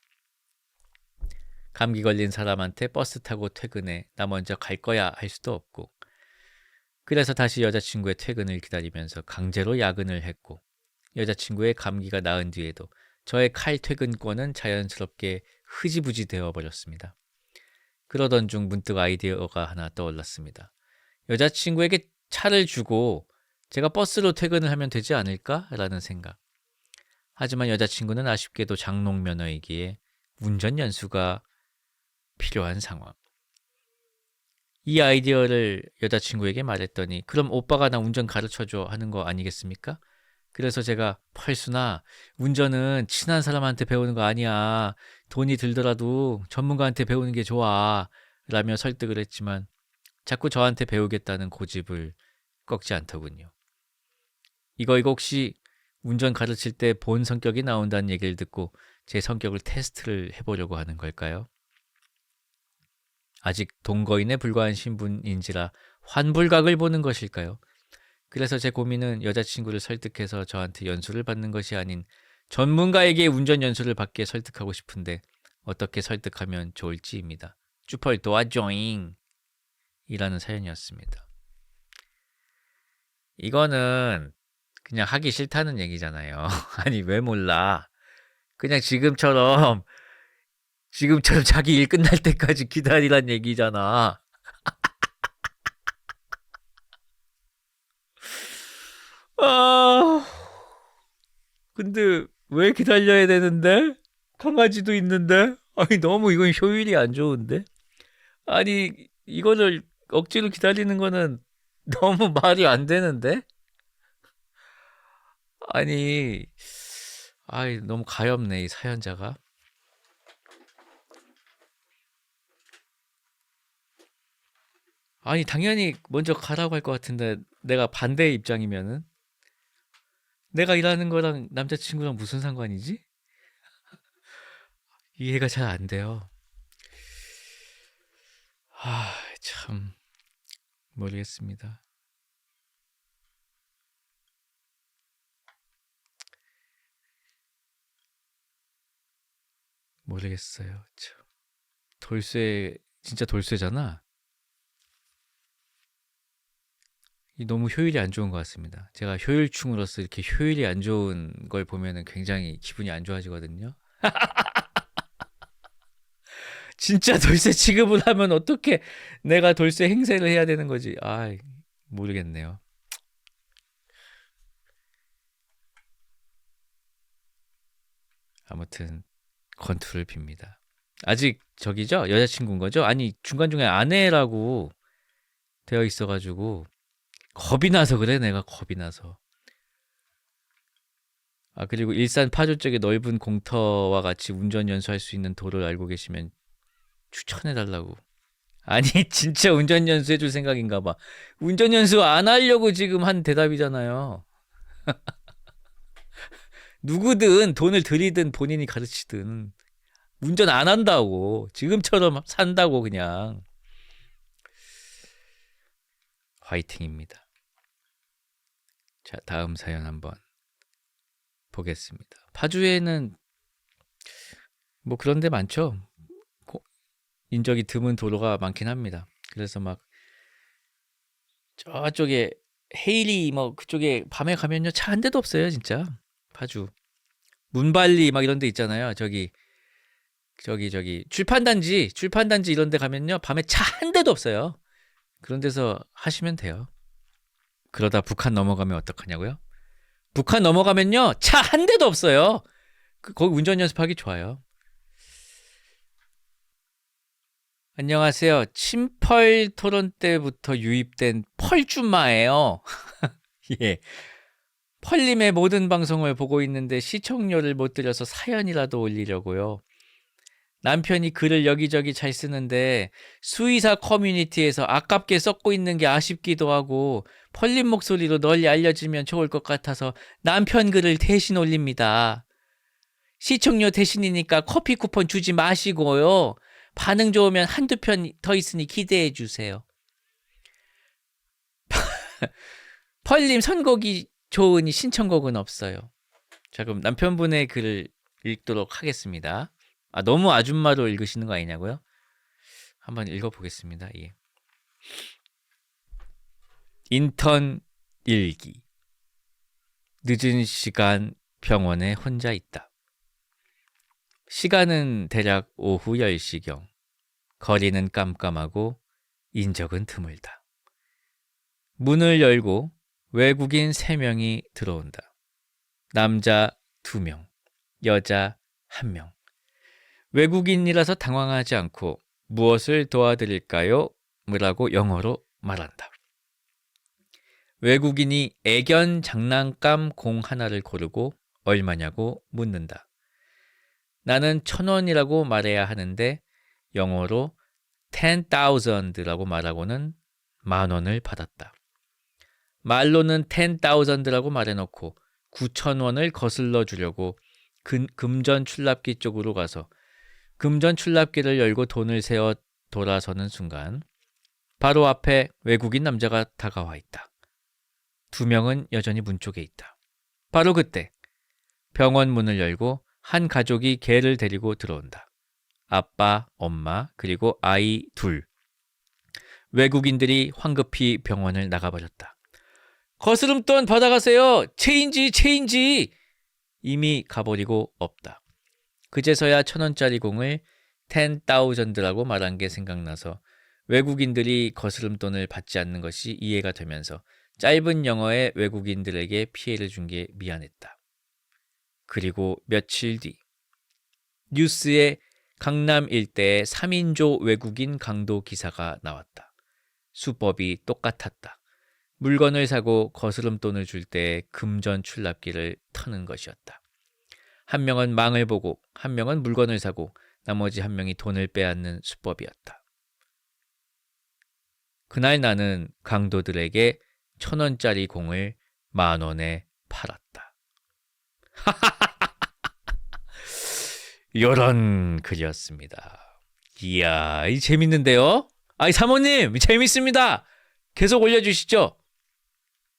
감기 걸린 사람한테 버스 타고 퇴근해 나 먼저 갈 거야 할 수도 없고 그래서 다시 여자친구의 퇴근을 기다리면서 강제로 야근을 했고 여자친구의 감기가 나은 뒤에도 저의 칼퇴근권은 자연스럽게 흐지부지 되어버렸습니다. 그러던 중 문득 아이디어가 하나 떠올랐습니다. 여자친구에게 차를 주고 제가 버스로 퇴근을 하면 되지 않을까라는 생각. 하지만 여자친구는 아쉽게도 장롱 면허이기에 운전 연수가 필요한 상황. 이 아이디어를 여자친구에게 말했더니 그럼 오빠가 나 운전 가르쳐줘 하는 거 아니겠습니까? 그래서 제가 펄순아 운전은 친한 사람한테 배우는 거 아니야. 돈이 들더라도 전문가한테 배우는 게 좋아 라며 설득을 했지만 자꾸 저한테 배우겠다는 고집을 꺾지 않더군요. 이거 혹시 운전 가르칠 때 본 성격이 나온다는 얘기를 듣고 제 성격을 테스트를 해보려고 하는 걸까요? 아직 동거인에 불과한 신분인지라 환불각을 보는 것일까요? 그래서 제 고민은 여자친구를 설득해서 저한테 연수를 받는 것이 아닌 전문가에게 운전 연수를 받게 설득하고 싶은데 어떻게 설득하면 좋을지입니다. 쭈펄 도와줘잉 이라는 사연이었습니다. 이거는 그냥 하기 싫다는 얘기잖아요. 아니 왜 몰라. 그냥 지금처럼 자기 일 끝날 때까지 기다리란 얘기잖아. 근데 왜 기다려야 되는데? 강아지도 있는데? 아니 너무 이건 효율이 안 좋은데? 아니, 이거를 억지로 기다리는 거는 너무 말이 안 되는데? 아니, 아이, 너무 가엾네, 이 사연자가. 아니, 당연히 먼저 가라고 할 것 같은데, 내가 반대의 입장이면은? 내가 일하는 거랑 남자친구랑 무슨 상관이지? 이해가 잘 안 돼요. 아, 참, 모르겠습니다. 모르겠어요. 참. 돌쇠, 진짜 돌쇠잖아? 이 너무 효율이 안 좋은 것 같습니다. 제가 효율충으로서 이렇게 효율이 안 좋은 걸 보면은 굉장히 기분이 안 좋아지거든요. 진짜 돌쇠 취급을 하면 어떻게 내가 돌쇠 행세를 해야 되는 거지? 아, 모르겠네요. 아무튼 건투를 빕니다. 아직 저기죠? 여자친구인 거죠? 아니, 중간중간에 아내라고 되어 있어가지고 겁이 나서 그래, 내가 겁이 나서. 아, 그리고 일산 파주 쪽에 넓은 공터와 같이 운전 연수할 수 있는 도로를 알고 계시면 추천해달라고. 아니, 진짜 운전 연수 해줄 생각인가 봐. 운전 연수 안 하려고 지금 한 대답이잖아요. 누구든 돈을 들이든 본인이 가르치든 운전 안 한다고. 지금처럼 산다고 그냥. 화이팅입니다. 자, 다음 사연 한번 보겠습니다. 파주에는 뭐 그런 데 많죠. 인적이 드문 도로가 많긴 합니다. 그래서 막 저쪽에 헤일리 뭐 그쪽에 밤에 가면요 차 한 대도 없어요 진짜. 파주 문발리 막 이런 데 있잖아요. 저기 출판단지 이런 데 가면요 밤에 차 한 대도 없어요. 그런 데서 하시면 돼요. 그러다 북한 넘어가면 어떡하냐고요? 북한 넘어가면요 차 한 대도 없어요. 거기 운전 연습하기 좋아요. 안녕하세요. 친펄 토론 때부터 유입된 펄쭈마예요. 예. 펄님의 모든 방송을 보고 있는데 시청료를 못 드려서 사연이라도 올리려고요. 남편이 글을 여기저기 잘 쓰는데 수의사 커뮤니티에서 아깝게 썩고 있는 게 아쉽기도 하고 펄님 목소리로 널리 알려지면 좋을 것 같아서 남편 글을 대신 올립니다. 시청료 대신이니까 커피 쿠폰 주지 마시고요. 반응 좋으면 한두 편 더 있으니 기대해 주세요. 펄님 선곡이 좋으니 신청곡은 없어요. 자, 그럼 남편분의 글을 읽도록 하겠습니다. 아, 너무 아줌마로 읽으시는 거 아니냐고요? 한번 읽어보겠습니다. 예. 인턴 일기. 늦은 시간 병원에 혼자 있다. 시간은 대략 오후 10시경. 거리는 깜깜하고 인적은 드물다. 문을 열고 외국인 3명이 들어온다. 남자 2명, 여자 1명. 외국인이라서 당황하지 않고 무엇을 도와드릴까요? 라고 영어로 말한다. 외국인이 애견 장난감 공 하나를 고르고 얼마냐고 묻는다. 나는 1,000원이라고 말해야 하는데 영어로 10,000라고 말하고는 10,000원을 받았다. 말로는 10,000라고 말해놓고 9,000원을 거슬러 주려고 금전 출납기 쪽으로 가서 금전 출납기를 열고 돈을 세어 돌아서는 순간 바로 앞에 외국인 남자가 다가와 있다. 2명은 여전히 문 쪽에 있다. 바로 그때 병원 문을 열고 한 가족이 개를 데리고 들어온다. 아빠, 엄마, 그리고 아이 2. 외국인들이 황급히 병원을 나가버렸다. 거스름돈 받아가세요. 체인지. 이미 가버리고 없다. 그제서야 1,000원짜리 공을 10,000라고 말한 게 생각나서 외국인들이 거스름돈을 받지 않는 것이 이해가 되면서 짧은 영어에 외국인들에게 피해를 준 게 미안했다. 그리고 며칠 뒤 뉴스에 강남 일대에 3인조 외국인 강도 기사가 나왔다. 수법이 똑같았다. 물건을 사고 거스름돈을 줄 때 금전 출납기를 터는 것이었다. 한 명은 망을 보고 한 명은 물건을 사고 나머지 한 명이 돈을 빼앗는 수법이었다. 그날 나는 강도들에게 1,000원짜리 공을 10,000원에 팔았다. 요런 글이었습니다. 이야, 이 재밌는데요? 아이, 사모님, 재밌습니다. 계속 올려주시죠.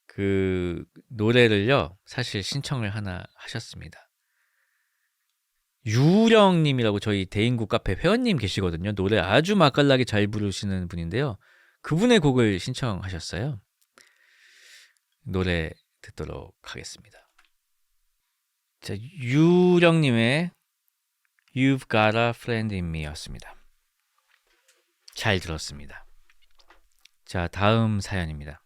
그 노래를요, 사실 신청을 하나 하셨습니다. 유령님이라고 저희 대인구 카페 회원님 계시거든요. 노래 아주 맛깔나게 잘 부르시는 분인데요. 그분의 곡을 신청하셨어요. 노래 듣도록 하겠습니다. 자, 유령님의 You've Got a Friend in Me 였습니다. 잘 들었습니다. 자, 다음 사연입니다.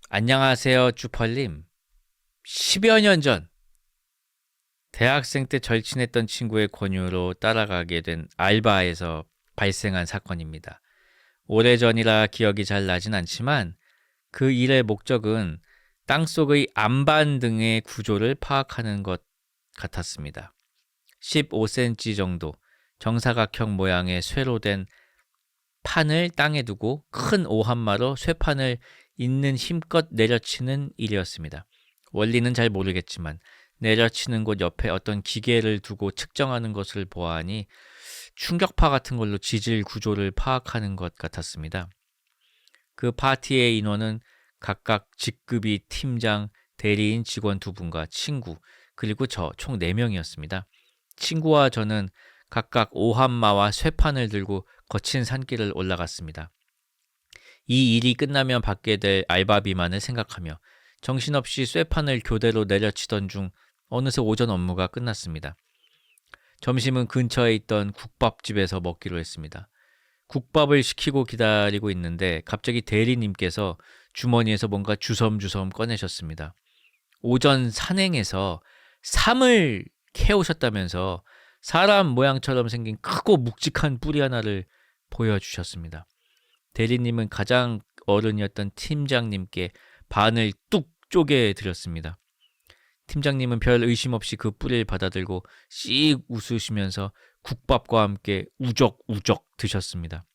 안녕하세요, 쭈펄님. 10여 년 전 대학생 때 절친했던 친구의 권유로 따라가게 된 알바에서 발생한 사건입니다. 오래전이라 기억이 잘 나진 않지만 그 일의 목적은 땅속의 안반 등의 구조를 파악하는 것 같았습니다. 15cm 정도 정사각형 모양의 쇠로 된 판을 땅에 두고 큰 오한마로 쇠판을 있는 힘껏 내려치는 일이었습니다. 원리는 잘 모르겠지만 내려치는 곳 옆에 어떤 기계를 두고 측정하는 것을 보아하니 충격파 같은 걸로 지질 구조를 파악하는 것 같았습니다. 그 파티의 인원은 각각 직급이 팀장, 대리인 직원 2분과 친구, 그리고 저 총 4명이었습니다. 친구와 저는 각각 오한마와 쇠판을 들고 거친 산길을 올라갔습니다. 이 일이 끝나면 받게 될 알바비만을 생각하며 정신없이 쇠판을 교대로 내려치던 중 어느새 오전 업무가 끝났습니다. 점심은 근처에 있던 국밥집에서 먹기로 했습니다. 국밥을 시키고 기다리고 있는데 갑자기 대리님께서 주머니에서 뭔가 주섬주섬 꺼내셨습니다. 오전 산행에서 삼을 캐오셨다면서 사람 모양처럼 생긴 크고 묵직한 뿌리 하나를 보여주셨습니다. 대리님은 가장 어른이었던 팀장님께 반을 뚝 쪼개 드렸습니다. 팀장님은 별 의심 없이 그 뿌리를 받아들고 씩 웃으시면서 국밥과 함께 우적우적 드셨습니다.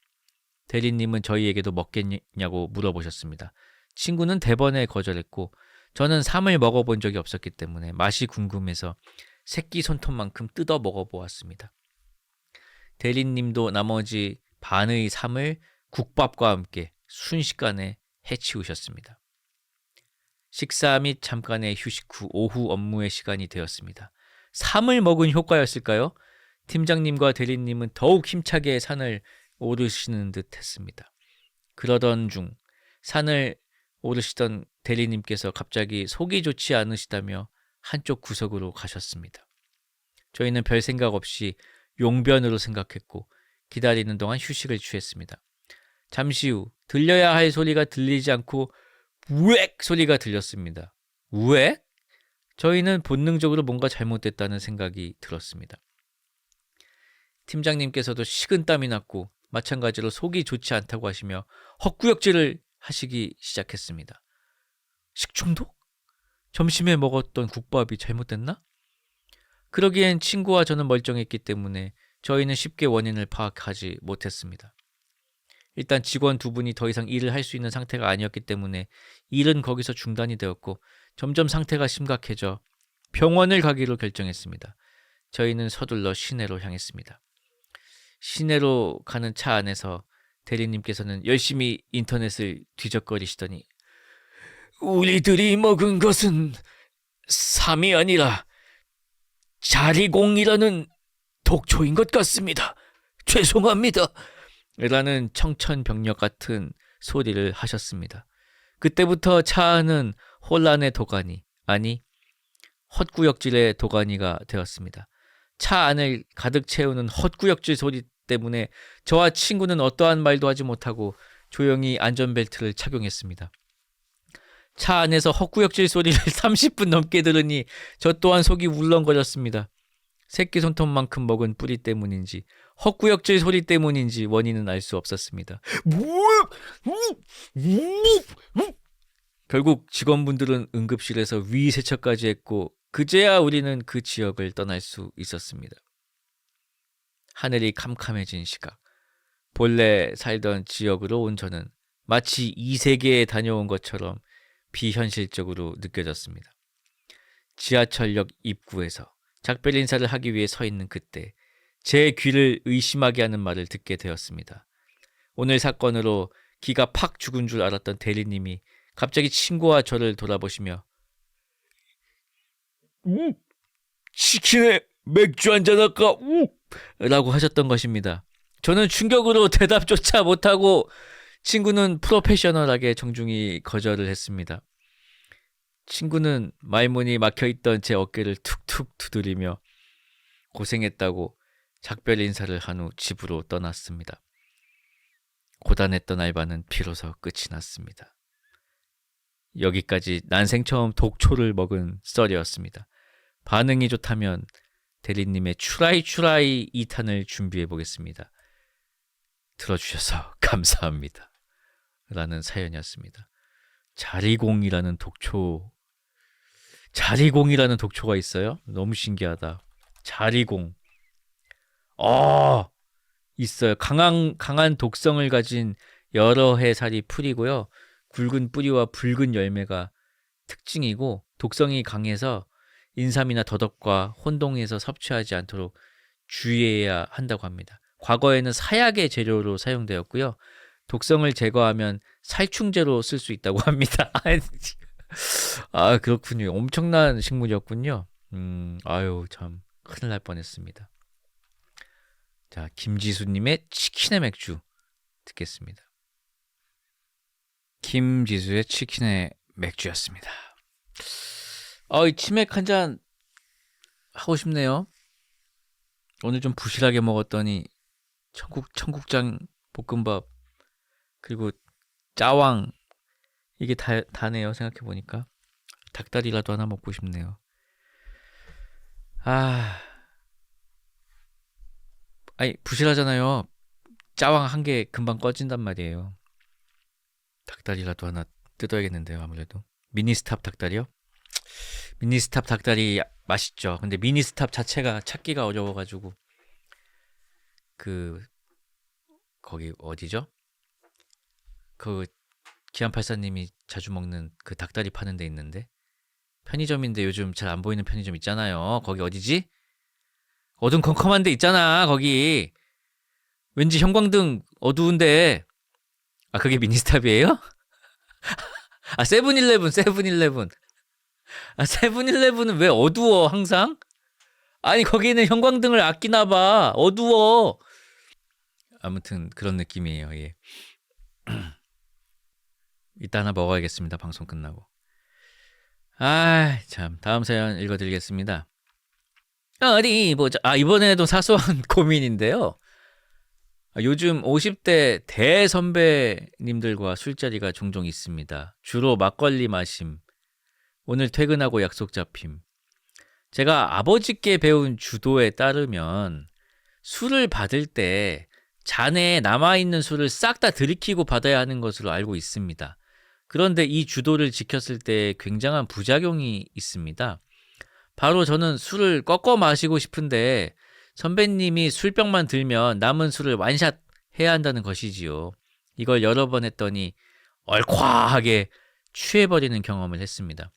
대리님은 저희에게도 먹겠냐고 물어보셨습니다. 친구는 대번에 거절했고 저는 삼을 먹어본 적이 없었기 때문에 맛이 궁금해서 새끼 손톱만큼 뜯어 먹어보았습니다. 대리님도 나머지 반의 삼을 국밥과 함께 순식간에 해치우셨습니다. 식사 및 잠깐의 휴식 후 오후 업무의 시간이 되었습니다. 삼을 먹은 효과였을까요? 팀장님과 대리님은 더욱 힘차게 산을 오르시는 듯 했습니다. 그러던 중 산을 오르시던 대리님께서 갑자기 속이 좋지 않으시다며 한쪽 구석으로 가셨습니다. 저희는 별 생각 없이 용변으로 생각했고 기다리는 동안 휴식을 취했습니다. 잠시 후 들려야 할 소리가 들리지 않고 우엑 소리가 들렸습니다. 우엑? 저희는 본능적으로 뭔가 잘못됐다는 생각이 들었습니다. 팀장님께서도 식은땀이 났고 마찬가지로 속이 좋지 않다고 하시며 헛구역질을 하시기 시작했습니다. 식중독? 점심에 먹었던 국밥이 잘못됐나? 그러기엔 친구와 저는 멀쩡했기 때문에 저희는 쉽게 원인을 파악하지 못했습니다. 일단 직원 2분이 더 이상 일을 할 수 있는 상태가 아니었기 때문에 일은 거기서 중단이 되었고 점점 상태가 심각해져 병원을 가기로 결정했습니다. 저희는 서둘러 시내로 향했습니다. 시내로 가는 차 안에서 대리님께서는 열심히 인터넷을 뒤적거리시더니 우리들이 먹은 것은 삼이 아니라 자리공이라는 독초인 것 같습니다. 죄송합니다. 라는 청천벽력 같은 소리를 하셨습니다. 그때부터 차 안은 혼란의 도가니, 아니 헛구역질의 도가니가 되었습니다. 차 안을 가득 채우는 헛구역질 소리 때문에 저와 친구는 어떠한 말도 하지 못하고 조용히 안전벨트를 착용했습니다. 차 안에서 헛구역질 소리를 30분 넘게 들으니 저 또한 속이 울렁거렸습니다. 새끼 손톱만큼 먹은 뿌리 때문인지 헛구역질 소리 때문인지 원인은 알 수 없었습니다. 결국 직원분들은 응급실에서 위 세척까지 했고 그제야 우리는 그 지역을 떠날 수 있었습니다. 하늘이 캄캄해진 시각, 본래 살던 지역으로 온 저는 마치 이 세계에 다녀온 것처럼 비현실적으로 느껴졌습니다. 지하철역 입구에서 작별 인사를 하기 위해 서 있는 그때 제 귀를 의심하게 하는 말을 듣게 되었습니다. 오늘 사건으로 기가 팍 죽은 줄 알았던 대리님이 갑자기 친구와 저를 돌아보시며 치킨에 맥주 한잔 할까? 라고 하셨던 것입니다. 저는 충격으로 대답조차 못하고 친구는 프로페셔널하게 정중히 거절을 했습니다. 친구는 말문이 막혀있던 제 어깨를 툭툭 두드리며 고생했다고 작별 인사를 한 후 집으로 떠났습니다. 고단했던 알바는 비로소 끝이 났습니다. 여기까지 난생 처음 독초를 먹은 썰이었습니다. 반응이 좋다면 대리님의 추라이 2탄을 준비해 보겠습니다. 들어주셔서 감사합니다. 라는 사연이었습니다. 자리공이라는 독초가 있어요? 너무 신기하다. 자리공. 있어요. 강한 독성을 가진 여러 해 살이 풀이고요. 굵은 뿌리와 붉은 열매가 특징이고 독성이 강해서 인삼이나 더덕과 혼동해서 섭취하지 않도록 주의해야 한다고 합니다. 과거에는 사약의 재료로 사용되었고요. 독성을 제거하면 살충제로 쓸 수 있다고 합니다. 아, 그렇군요. 엄청난 식물이었군요. 아유, 참 큰일 날 뻔했습니다. 자, 김지수님의 치킨의 맥주 듣겠습니다. 김지수의 치킨의 맥주였습니다. 이 치맥 한 잔 하고 싶네요. 오늘 좀 부실하게 먹었더니 청국장 볶음밥 그리고 짜왕 이게 다네요. 생각해보니까 닭다리라도 하나 먹고 싶네요. 아니 부실하잖아요. 짜왕 한 개 금방 꺼진단 말이에요. 닭다리라도 하나 뜯어야겠는데요. 아무래도 미니스탑 닭다리요? 미니스탑 닭다리 맛있죠. 근데 미니스탑 자체가 찾기가 어려워가지고 거기 어디죠? 그 기안팔사님이 자주 먹는 그 닭다리 파는 데 있는데 편의점인데 요즘 잘 안 보이는 편의점 있잖아요. 거기 어디지? 어둠컴컴한 데 있잖아. 거기 왠지 형광등 어두운데 그게 미니스탑이에요? 세븐일레븐. 세븐일레븐은 왜 어두워 항상? 아니 거기는 형광등을 아끼나 봐. 어두워. 아무튼 그런 느낌이에요. 예. 이따 하나 먹어야겠습니다. 방송 끝나고. 참 다음 사연 읽어드리겠습니다. 어디 보자. 이번에도 사소한 고민인데요. 요즘 50대 대선배님들과 술자리가 종종 있습니다. 주로 막걸리 마심, 오늘 퇴근하고 약속 잡힘. 제가 아버지께 배운 주도에 따르면 술을 받을 때 잔에 남아있는 술을 싹 다 들이키고 받아야 하는 것으로 알고 있습니다. 그런데 이 주도를 지켰을 때 굉장한 부작용이 있습니다. 바로 저는 술을 꺾어 마시고 싶은데 선배님이 술병만 들면 남은 술을 완샷 해야 한다는 것이지요. 이걸 여러 번 했더니 얼콰하게 취해버리는 경험을 했습니다.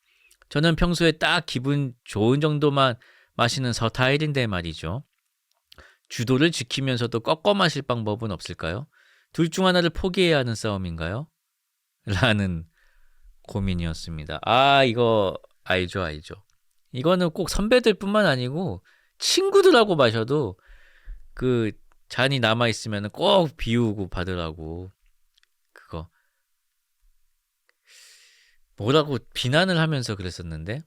저는 평소에 딱 기분 좋은 정도만 마시는 서타일인데 말이죠. 주도를 지키면서도 꺾어 마실 방법은 없을까요? 둘 중 하나를 포기해야 하는 싸움인가요? 라는 고민이었습니다. 이거 알죠. 이거는 꼭 선배들뿐만 아니고 친구들하고 마셔도 그 잔이 남아있으면 꼭 비우고 받으라고. 그거 뭐라고 비난을 하면서 그랬었는데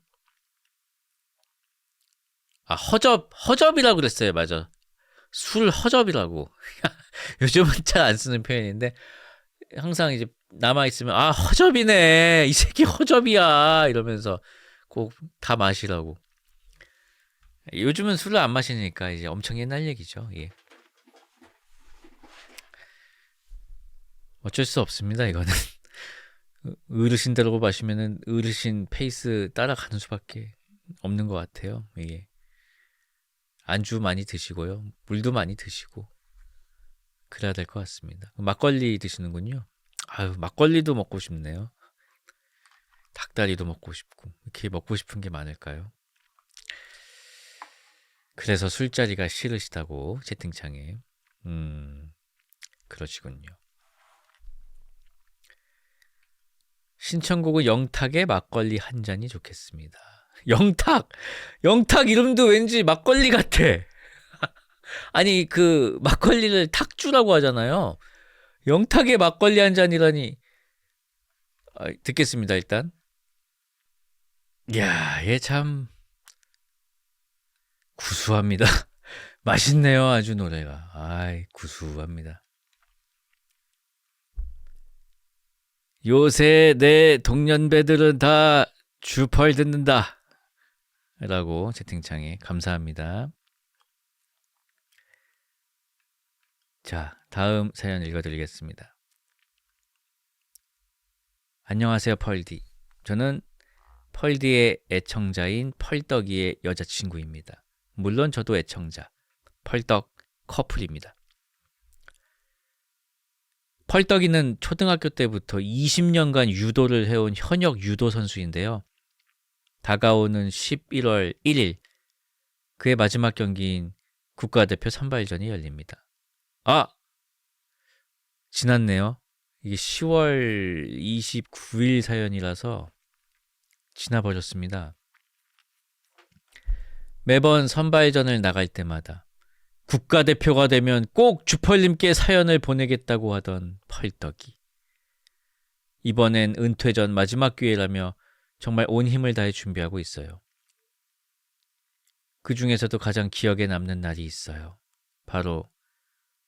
허접이라고 그랬어요. 맞아. 술 허접이라고. 요즘은 잘 안 쓰는 표현인데 항상 이제 남아있으면 아 허접이네 이 새끼 허접이야 이러면서 꼭 다 마시라고. 요즘은 술을 안 마시니까 이제 엄청 옛날 얘기죠. 예. 어쩔 수 없습니다 이거는. 어르신대로 마시면은 어르신 페이스 따라가는 수밖에 없는 것 같아요. 예. 안주 많이 드시고요. 물도 많이 드시고 그래야 될 것 같습니다. 막걸리 드시는군요. 아유 막걸리도 먹고 싶네요. 닭다리도 먹고 싶고 이렇게 먹고 싶은 게 많을까요? 그래서 술자리가 싫으시다고 채팅창에. 그러시군요. 신청곡은 영탁의 막걸리 한 잔이 좋겠습니다. 영탁 이름도 왠지 막걸리 같아. 아니 그 막걸리를 탁주라고 하잖아요. 영탁의 막걸리 한 잔이라니. 듣겠습니다 일단. 이야 얘 참 구수합니다. 맛있네요 아주 노래가. 아이 구수합니다. 요새 내 동년배들은 다 주펄 듣는다 라고 채팅창에 감사합니다. 자 다음 사연 읽어드리겠습니다. 안녕하세요 펄디. 저는 펄디의 애청자인 펄떡이의 여자친구입니다. 물론 저도 애청자 펄떡 커플입니다. 펄떡이는 초등학교 때부터 20년간 유도를 해온 현역 유도 선수인데요. 다가오는 11월 1일 그의 마지막 경기인 국가대표 선발전이 열립니다. 아! 지났네요. 이게 10월 29일 사연이라서 지나버렸습니다. 매번 선발전을 나갈 때마다 국가대표가 되면 꼭 주펄님께 사연을 보내겠다고 하던 펄떡이. 이번엔 은퇴전 마지막 기회라며 정말 온 힘을 다해 준비하고 있어요. 그 중에서도 가장 기억에 남는 날이 있어요. 바로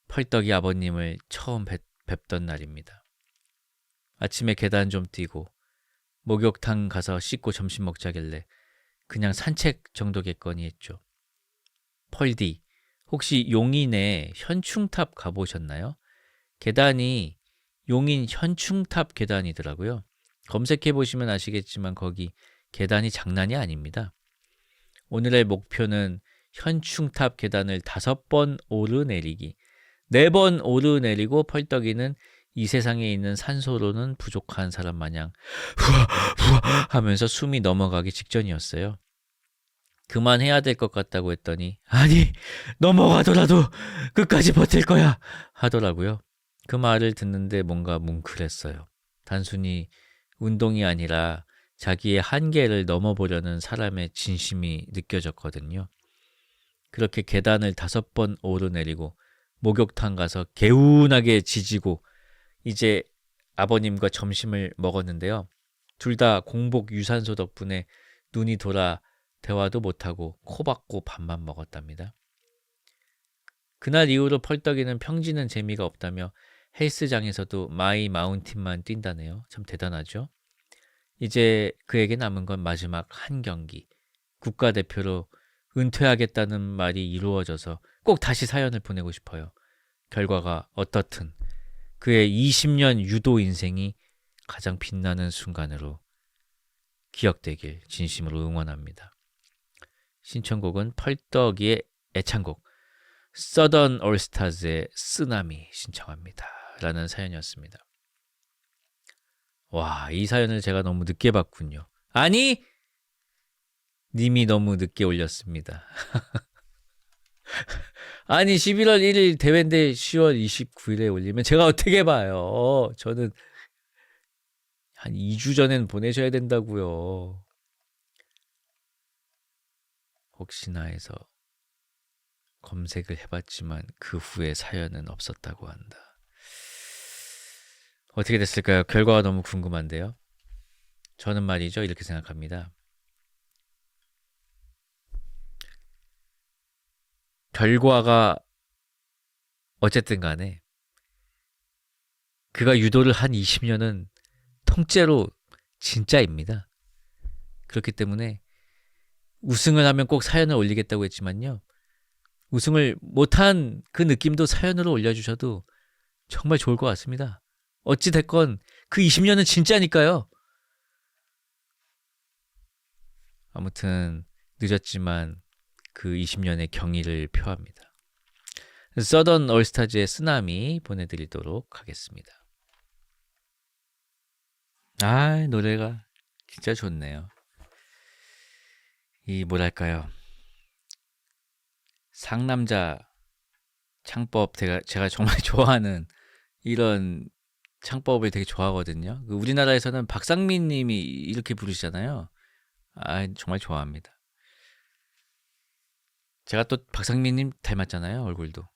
펄떡이 아버님을 처음 뵙던 날입니다. 아침에 계단 좀 뛰고 목욕탕 가서 씻고 점심 먹자길래 그냥 산책 정도겠거니 했죠. 펄디, 혹시 용인에 현충탑 가보셨나요? 계단이 용인 현충탑 계단이더라고요. 검색해보시면 아시겠지만 거기 계단이 장난이 아닙니다. 오늘의 목표는 현충탑 계단을 5번 오르내리기. 4번 오르내리고 펄떡이는 이 세상에 있는 산소로는 부족한 사람 마냥 후아 하면서 숨이 넘어가기 직전이었어요. 그만해야 될 것 같다고 했더니 아니 넘어가더라도 끝까지 버틸 거야 하더라고요. 그 말을 듣는데 뭔가 뭉클했어요. 단순히 운동이 아니라 자기의 한계를 넘어보려는 사람의 진심이 느껴졌거든요. 그렇게 계단을 5번 오르내리고 목욕탕 가서 개운하게 지지고 이제 아버님과 점심을 먹었는데요. 둘 다 공복 유산소 덕분에 눈이 돌아 대화도 못하고 코 박고 밥만 먹었답니다. 그날 이후로 펄떡이는 평지는 재미가 없다며 헬스장에서도 마이 마운틴만 뛴다네요. 참 대단하죠? 이제 그에게 남은 건 마지막 한 경기. 국가대표로 은퇴하겠다는 말이 이루어져서 꼭 다시 사연을 보내고 싶어요. 결과가 어떻든 그의 20년 유도 인생이 가장 빛나는 순간으로 기억되길 진심으로 응원합니다. 신청곡은 펄떡이의 애창곡 서던 올스타즈의 쓰나미 신청합니다. 라는 사연이었습니다. 와, 이 사연을 제가 너무 늦게 봤군요. 아니! 님이 너무 늦게 올렸습니다. 아니 11월 1일 대회인데 10월 29일에 올리면 제가 어떻게 봐요. 저는 한 2주 전엔 보내셔야 된다고요. 혹시나 해서 검색을 해봤지만 그 후에 사연은 없었다고 한다. 어떻게 됐을까요? 결과가 너무 궁금한데요. 저는 말이죠 이렇게 생각합니다. 결과가 어쨌든 간에 그가 유도를 한 20년은 통째로 진짜입니다. 그렇기 때문에 우승을 하면 꼭 사연을 올리겠다고 했지만요. 우승을 못한 그 느낌도 사연으로 올려주셔도 정말 좋을 것 같습니다. 어찌됐건 그 20년은 진짜니까요. 아무튼 늦었지만 그 20년의 경의를 표합니다. 서던 올스타즈의 쓰나미 보내드리도록 하겠습니다. 아, 노래가 진짜 좋네요. 이 뭐랄까요, 상남자 창법, 제가 정말 좋아하는 이런 창법을 되게 좋아하거든요. 우리나라에서는 박상민 님이 이렇게 부르시잖아요. 아, 정말 좋아합니다. 제가 또 박상민 님 닮았잖아요, 얼굴도.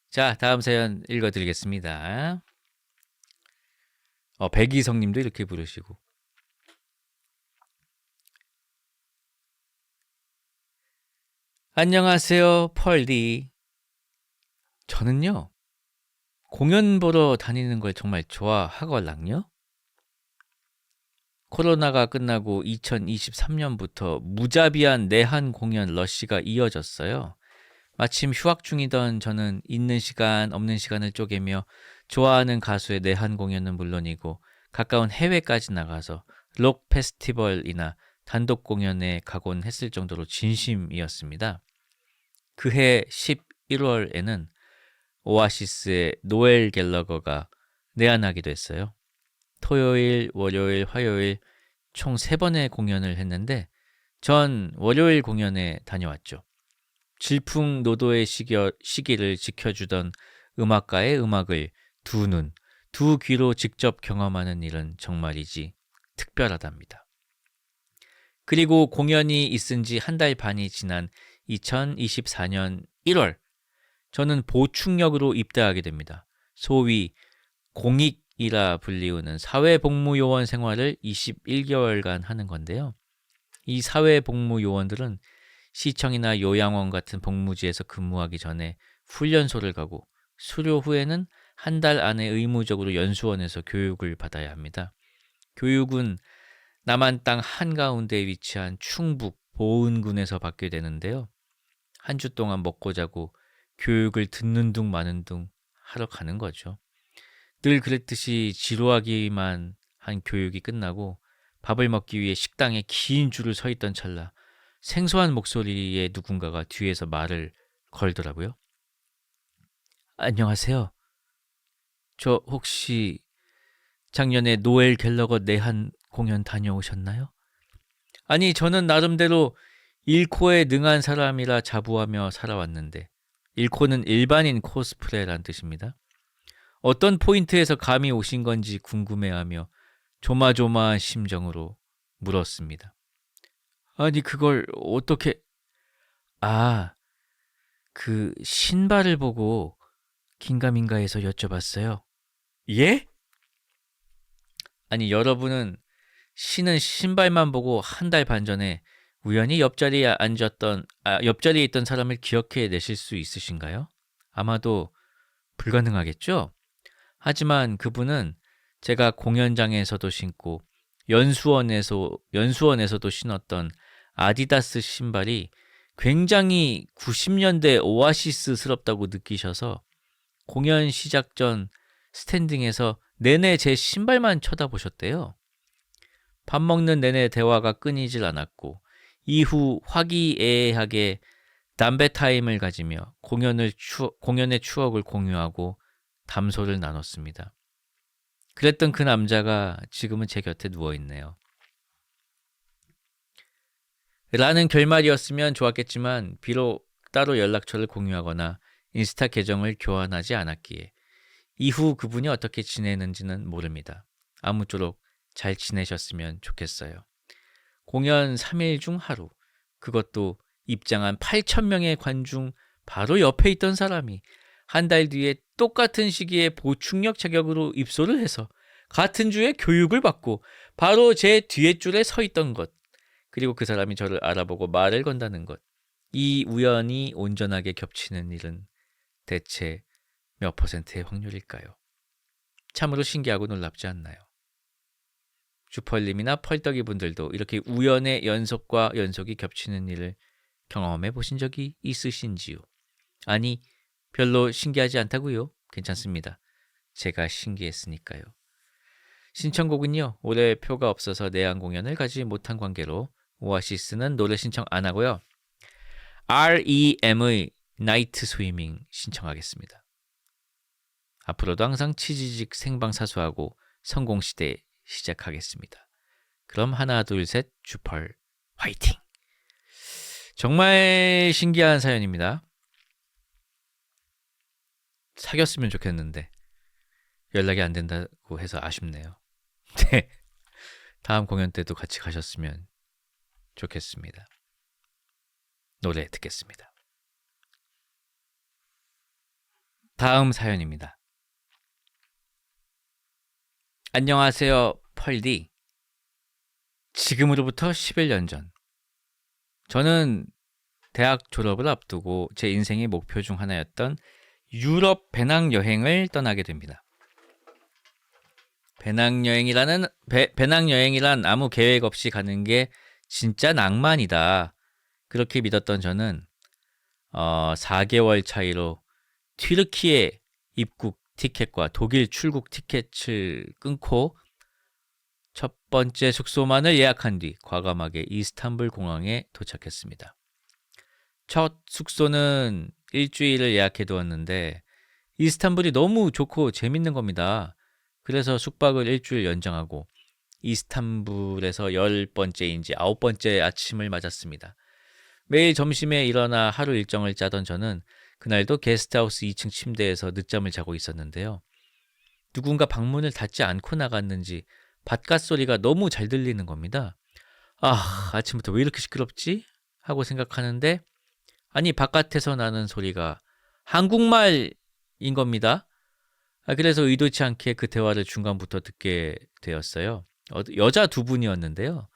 자, 다음 사연 읽어드리겠습니다. 백이성 님도 이렇게 부르시고. 안녕하세요, 펄디. 저는요, 공연 보러 다니는 걸 정말 좋아하걸랑요. 코로나가 끝나고 2023년부터 무자비한 내한 공연 러시가 이어졌어요. 마침 휴학 중이던 저는 있는 시간 없는 시간을 쪼개며 좋아하는 가수의 내한 공연은 물론이고 가까운 해외까지 나가서 록 페스티벌이나 단독 공연에 가곤 했을 정도로 진심이었습니다. 그해 11월에는 오아시스의 노엘 갤러거가 내한하기도 했어요. 토요일, 월요일, 화요일 총 3번의 공연을 했는데 전 월요일 공연에 다녀왔죠. 질풍노도의 시기를 지켜주던 음악가의 음악을 두 눈, 두 귀로 직접 경험하는 일은 정말이지 특별하답니다. 그리고 공연이 있은 지 한 달 반이 지난 2024년 1월, 저는 보충역으로 입대하게 됩니다. 소위 공익이라 불리우는 사회복무요원 생활을 21개월간 하는 건데요. 이 사회복무요원들은 시청이나 요양원 같은 복무지에서 근무하기 전에 훈련소를 가고 수료 후에는 한 달 안에 의무적으로 연수원에서 교육을 받아야 합니다. 교육은 남한 땅 한가운데에 위치한 충북 보은군에서 받게 되는데요. 한 주 동안 먹고 자고 교육을 듣는 둥 마는 둥 하러 가는 거죠. 늘 그랬듯이 지루하기만 한 교육이 끝나고 밥을 먹기 위해 식당에 긴 줄을 서 있던 찰나 생소한 목소리의 누군가가 뒤에서 말을 걸더라고요. 안녕하세요. 저 혹시 작년에 노엘 갤러거 내한 공연 다녀오셨나요? 아니, 저는 나름대로 일코에 능한 사람이라 자부하며 살아왔는데, 일코는 일반인 코스프레란 뜻입니다. 어떤 포인트에서 감이 오신 건지 궁금해하며 조마조마한 심정으로 물었습니다. 아니, 그걸 어떻게... 아, 그 신발을 보고 긴가민가해서 여쭤봤어요. 예? 아니, 여러분은 신은 신발만 보고 한 달 반 전에 우연히 옆자리에 있던 사람을 기억해 내실 수 있으신가요? 아마도 불가능하겠죠? 하지만 그분은 제가 공연장에서도 신고 연수원에서도 신었던 아디다스 신발이 굉장히 90년대 오아시스스럽다고 느끼셔서 공연 시작 전 스탠딩에서 내내 제 신발만 쳐다보셨대요. 밥 먹는 내내 대화가 끊이질 않았고 이후 화기애애하게 담배 타임을 가지며 공연의 추억을 공유하고 담소를 나눴습니다. 그랬던 그 남자가 지금은 제 곁에 누워있네요. 라는 결말이었으면 좋았겠지만 비록 따로 연락처를 공유하거나 인스타 계정을 교환하지 않았기에 이후 그분이 어떻게 지내는지는 모릅니다. 아무쪼록 잘 지내셨으면 좋겠어요. 공연 3일 중 하루, 그것도 입장한 8,000명의 관중 바로 옆에 있던 사람이 한 달 뒤에 똑같은 시기에 보충역 자격으로 입소를 해서 같은 주에 교육을 받고 바로 제 뒤에 줄에 서 있던 것, 그리고 그 사람이 저를 알아보고 말을 건다는 것, 이 우연이 온전하게 겹치는 일은 대체 몇 퍼센트의 확률일까요? 참으로 신기하고 놀랍지 않나요? 주펄님이나 펄떡이 분들도 이렇게 우연의 연속과 연속이 겹치는 일을 경험해 보신 적이 있으신지요? 아니, 별로 신기하지 않다고요? 괜찮습니다. 제가 신기했으니까요. 신청곡은요, 올해 표가 없어서 내한 공연을 가지 못한 관계로 오아시스는 노래 신청 안 하고요. REM의 나이트 스위밍 신청하겠습니다. 앞으로도 항상 치지직 생방사수하고 성공시대 시작하겠습니다. 그럼 하나 둘 셋 주펄 화이팅! 정말 신기한 사연입니다. 사귀었으면 좋겠는데 연락이 안 된다고 해서 아쉽네요. 네, 다음 공연 때도 같이 가셨으면 좋겠습니다. 노래 듣겠습니다. 다음 사연입니다. 안녕하세요, 펄디. 지금으로부터 11년 전 저는 대학 졸업을 앞두고 제 인생의 목표 중 하나였던 유럽 배낭여행을 떠나게 됩니다. 배낭여행이란 아무 계획 없이 가는 게 진짜 낭만이다. 그렇게 믿었던 저는 4개월 차이로 튀르키예 입국 티켓과 독일 출국 티켓을 끊고 첫 번째 숙소만을 예약한 뒤 과감하게 이스탄불 공항에 도착했습니다. 첫 숙소는 일주일을 예약해 두었는데 이스탄불이 너무 좋고 재밌는 겁니다. 그래서 숙박을 일주일 연장하고 이스탄불에서 10번째인지 9번째 아침을 맞았습니다. 매일 점심에 일어나 하루 일정을 짜던 저는 그날도 게스트하우스 2층 침대에서 늦잠을 자고 있었는데요. 누군가 방문을 닫지 않고 나갔는지 바깥 소리가 너무 잘 들리는 겁니다. 아침부터 왜 이렇게 시끄럽지? 하고 생각하는데 아니 바깥에서 나는 소리가 한국말인 겁니다. 그래서 의도치 않게 그 대화를 중간부터 듣게 되었어요. 여자 두 분이었는데요.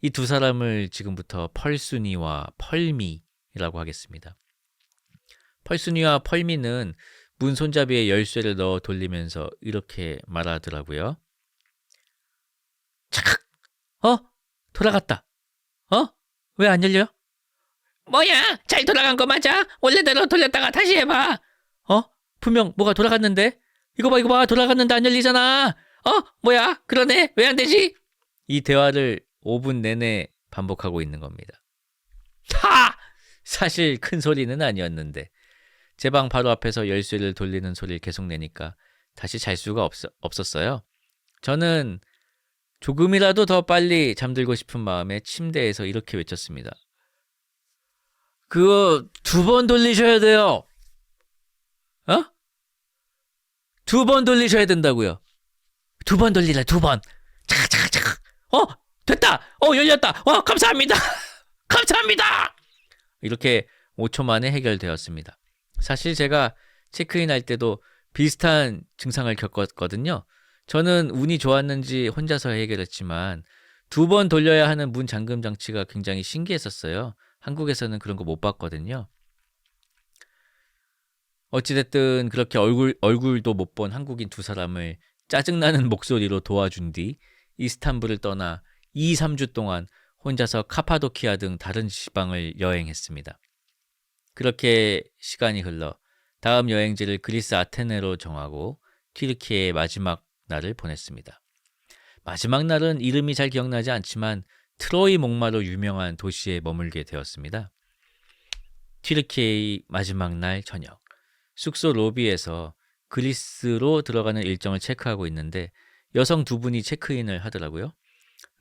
이 두 사람을 지금부터 펄순이와 펄미라고 하겠습니다. 펄순이와 펄미는 문 손잡이에 열쇠를 넣어 돌리면서 이렇게 말하더라고요. 착! 돌아갔다. 왜 안 열려? 뭐야? 잘 돌아간 거 맞아? 원래대로 돌렸다가 다시 해봐. 분명 뭐가 돌아갔는데? 이거 봐, 돌아갔는데 안 열리잖아. 뭐야? 그러네. 왜 안 되지? 이 대화를 5분 내내 반복하고 있는 겁니다. 사실 큰 소리는 아니었는데 제 방 바로 앞에서 열쇠를 돌리는 소리를 계속 내니까 다시 잘 수가 없었어요. 저는 조금이라도 더 빨리 잠들고 싶은 마음에 침대에서 이렇게 외쳤습니다. 그거 2번 돌리셔야 돼요. 2번 돌리셔야 된다고요. 2번 돌리라, 2번. 차차차. 됐다. 열렸다. 감사합니다. 감사합니다. 이렇게 5초 만에 해결되었습니다. 사실 제가 체크인 할 때도 비슷한 증상을 겪었거든요. 저는 운이 좋았는지 혼자서 해결했지만 2번 돌려야 하는 문 잠금 장치가 굉장히 신기했었어요. 한국에서는 그런 거 못 봤거든요. 어찌됐든 그렇게 얼굴도 못 본 한국인 두 사람을 짜증나는 목소리로 도와준 뒤 이스탄불을 떠나 2, 3주 동안 혼자서 카파도키아 등 다른 지방을 여행했습니다. 그렇게 시간이 흘러 다음 여행지를 그리스 아테네로 정하고 튀르키예의 마지막 날을 보냈습니다. 마지막 날은 이름이 잘 기억나지 않지만 트로이 목마로 유명한 도시에 머물게 되었습니다. 튀르키예의 마지막 날 저녁, 숙소 로비에서 그리스로 들어가는 일정을 체크하고 있는데 여성 두 분이 체크인을 하더라고요.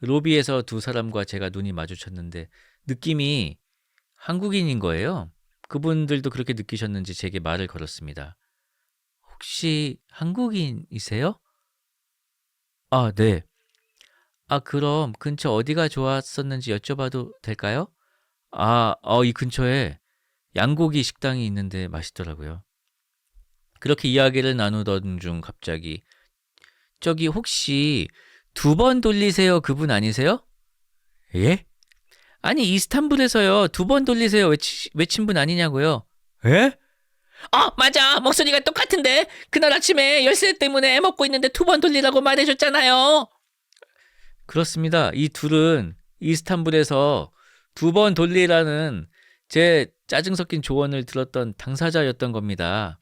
로비에서 두 사람과 제가 눈이 마주쳤는데 느낌이 한국인인 거예요. 그분들도 그렇게 느끼셨는지 제게 말을 걸었습니다. 혹시 한국인이세요? 네. 그럼 근처 어디가 좋았었는지 여쭤봐도 될까요? 이 근처에 양고기 식당이 있는데 맛있더라고요. 그렇게 이야기를 나누던 중 갑자기 저기 혹시 2번 돌리세요 그분 아니세요? 예? 아니 이스탄불에서요 2번 돌리세요 외친 분 아니냐고요? 예? 맞아. 목소리가 똑같은데. 그날 아침에 열쇠 때문에 먹고 있는데 2번 돌리라고 말해줬잖아요. 그렇습니다. 이 둘은 이스탄불에서 2번 돌리라는 제 짜증 섞인 조언을 들었던 당사자였던 겁니다.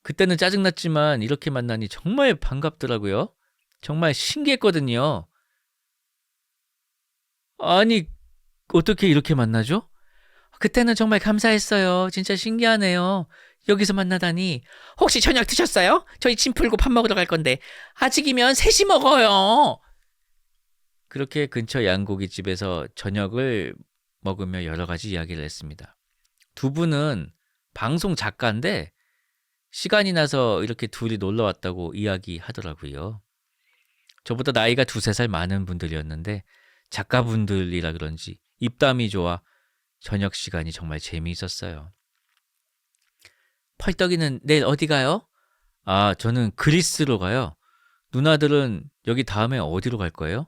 그때는 짜증났지만 이렇게 만나니 정말 반갑더라고요. 정말 신기했거든요. 아니, 어떻게 이렇게 만나죠? 그때는 정말 감사했어요. 진짜 신기하네요. 여기서 만나다니. 혹시 저녁 드셨어요? 저희 짐 풀고 밥 먹으러 갈 건데 아직이면 3시 먹어요. 그렇게 근처 양고기집에서 저녁을 먹으며 여러 가지 이야기를 했습니다. 두 분은 방송 작가인데 시간이 나서 이렇게 둘이 놀러 왔다고 이야기하더라고요. 저보다 나이가 2-3살 많은 분들이었는데 작가분들이라 그런지 입담이 좋아 저녁 시간이 정말 재미있었어요. 펄떡이는 내일 어디 가요? 저는 그리스로 가요. 누나들은 여기 다음에 어디로 갈 거예요?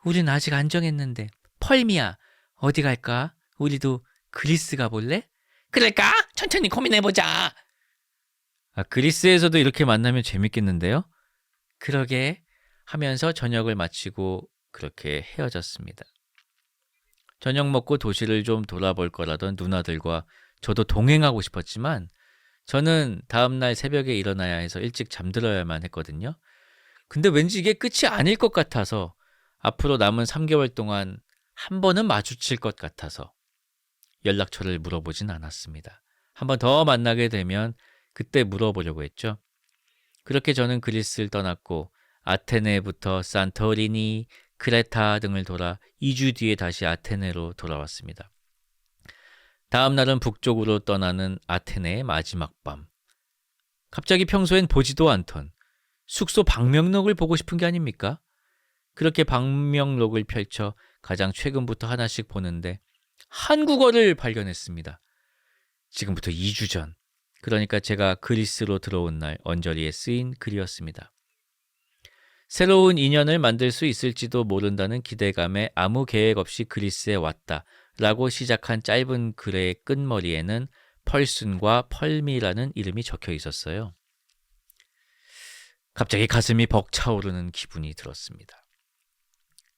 우린 아직 안 정했는데. 펄미야, 어디 갈까? 우리도 그리스 가볼래? 그럴까? 천천히 고민해보자. 그리스에서도 이렇게 만나면 재밌겠는데요? 그러게 하면서 저녁을 마치고 그렇게 헤어졌습니다. 저녁 먹고 도시를 좀 돌아볼 거라던 누나들과 저도 동행하고 싶었지만 저는 다음날 새벽에 일어나야 해서 일찍 잠들어야만 했거든요. 근데 왠지 이게 끝이 아닐 것 같아서 앞으로 남은 3개월 동안 한 번은 마주칠 것 같아서 연락처를 물어보진 않았습니다. 한 번 더 만나게 되면 그때 물어보려고 했죠. 그렇게 저는 그리스를 떠났고 아테네부터 산토리니, 크레타 등을 돌아 2주 뒤에 다시 아테네로 돌아왔습니다. 다음 날은 북쪽으로 떠나는 아테네의 마지막 밤. 갑자기 평소엔 보지도 않던 숙소 방명록을 보고 싶은 게 아닙니까? 그렇게 방명록을 펼쳐 가장 최근부터 하나씩 보는데 한국어를 발견했습니다. 지금부터 2주 전, 그러니까 제가 그리스로 들어온 날 언저리에 쓰인 글이었습니다. 새로운 인연을 만들 수 있을지도 모른다는 기대감에 아무 계획 없이 그리스에 왔다 라고 시작한 짧은 글의 끝머리에는 펄순과 펄미라는 이름이 적혀 있었어요. 갑자기 가슴이 벅차오르는 기분이 들었습니다.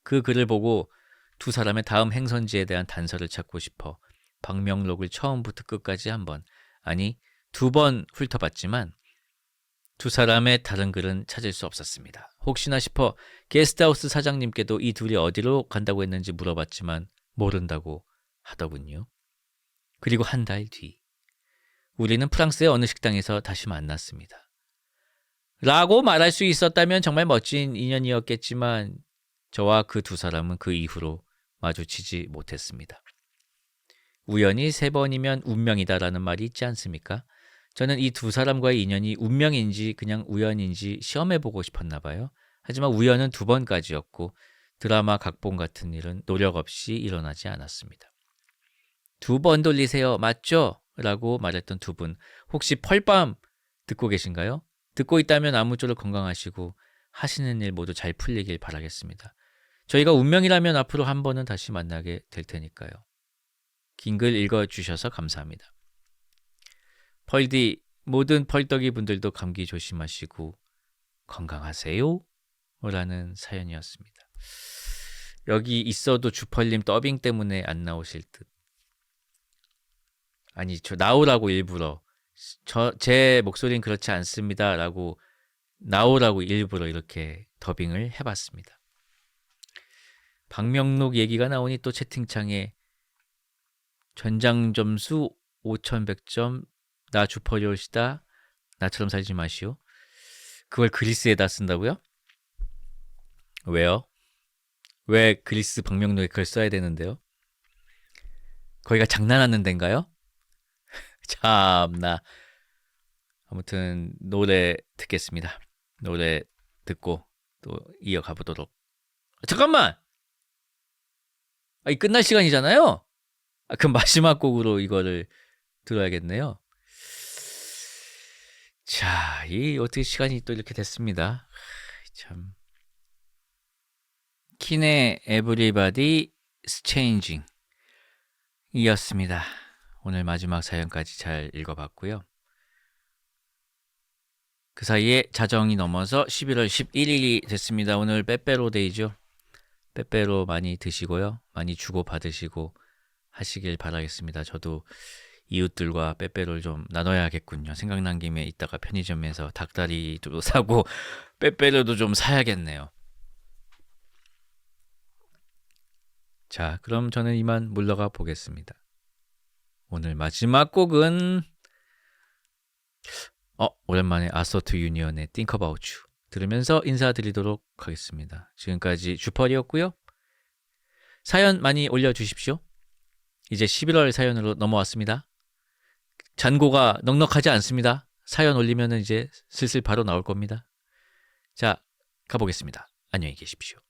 그 글을 보고 두 사람의 다음 행선지에 대한 단서를 찾고 싶어 방명록을 처음부터 끝까지 아니 2번 훑어봤지만 두 사람의 다른 글은 찾을 수 없었습니다. 혹시나 싶어 게스트하우스 사장님께도 이 둘이 어디로 간다고 했는지 물어봤지만 모른다고 하더군요. 그리고 한 달 뒤 우리는 프랑스의 어느 식당에서 다시 만났습니다. 라고 말할 수 있었다면 정말 멋진 인연이었겠지만 저와 그 두 사람은 그 이후로 마주치지 못했습니다. 우연히 3번이면 운명이다라는 말이 있지 않습니까? 저는 이 두 사람과의 인연이 운명인지 그냥 우연인지 시험해보고 싶었나 봐요. 하지만 우연은 2번까지였고 드라마 각본 같은 일은 노력 없이 일어나지 않았습니다. 2번 돌리세요. 맞죠? 라고 말했던 두 분, 혹시 펄밤 듣고 계신가요? 듣고 있다면 아무쪼록 건강하시고 하시는 일 모두 잘 풀리길 바라겠습니다. 저희가 운명이라면 앞으로 한 번은 다시 만나게 될 테니까요. 긴 글 읽어주셔서 감사합니다. 펄디, 모든 펄떡이 분들도 감기 조심하시고 건강하세요 라는 사연이었습니다. 여기 있어도 주펄님 더빙 때문에 안 나오실 듯. 아니, 저 나오라고 일부러 제 목소리는 그렇지 않습니다 라고 나오라고 일부러 이렇게 더빙을 해봤습니다. 방명록 얘기가 나오니 또 채팅창에 전장점수 5100점, 나 주퍼리올시다, 나처럼 살지 마시오. 그걸 그리스에다 쓴다고요? 왜요? 왜 그리스 방명록에 그걸 써야 되는데요? 거기가 장난하는 데인가요? 참나. 아무튼 노래 듣겠습니다. 노래 듣고 또 이어가 보도록. 잠깐만! 이 끝날 시간이잖아요? 그럼 마지막 곡으로 이거를 들어야겠네요. 자, 이 어떻게 시간이 또 이렇게 됐습니다. 참. 킨의 Everybody is Changing 이었습니다. 오늘 마지막 사연까지 잘 읽어봤고요. 그 사이에 자정이 넘어서 11월 11일이 됐습니다. 오늘 빼빼로 데이죠. 빼빼로 많이 드시고요. 많이 주고 받으시고 하시길 바라겠습니다. 저도 이웃들과 빼빼로를 좀 나눠야겠군요. 생각난 김에 이따가 편의점에서 닭다리도 사고 빼빼로도 좀 사야겠네요. 자, 그럼 저는 이만 물러가 보겠습니다. 오늘 마지막 곡은 오랜만에 아서트 유니언의 Think About You 들으면서 인사드리도록 하겠습니다. 지금까지 주펄이었고요. 사연 많이 올려주십시오. 이제 11월 사연으로 넘어왔습니다. 잔고가 넉넉하지 않습니다. 사연 올리면 이제 슬슬 바로 나올 겁니다. 자, 가보겠습니다. 안녕히 계십시오.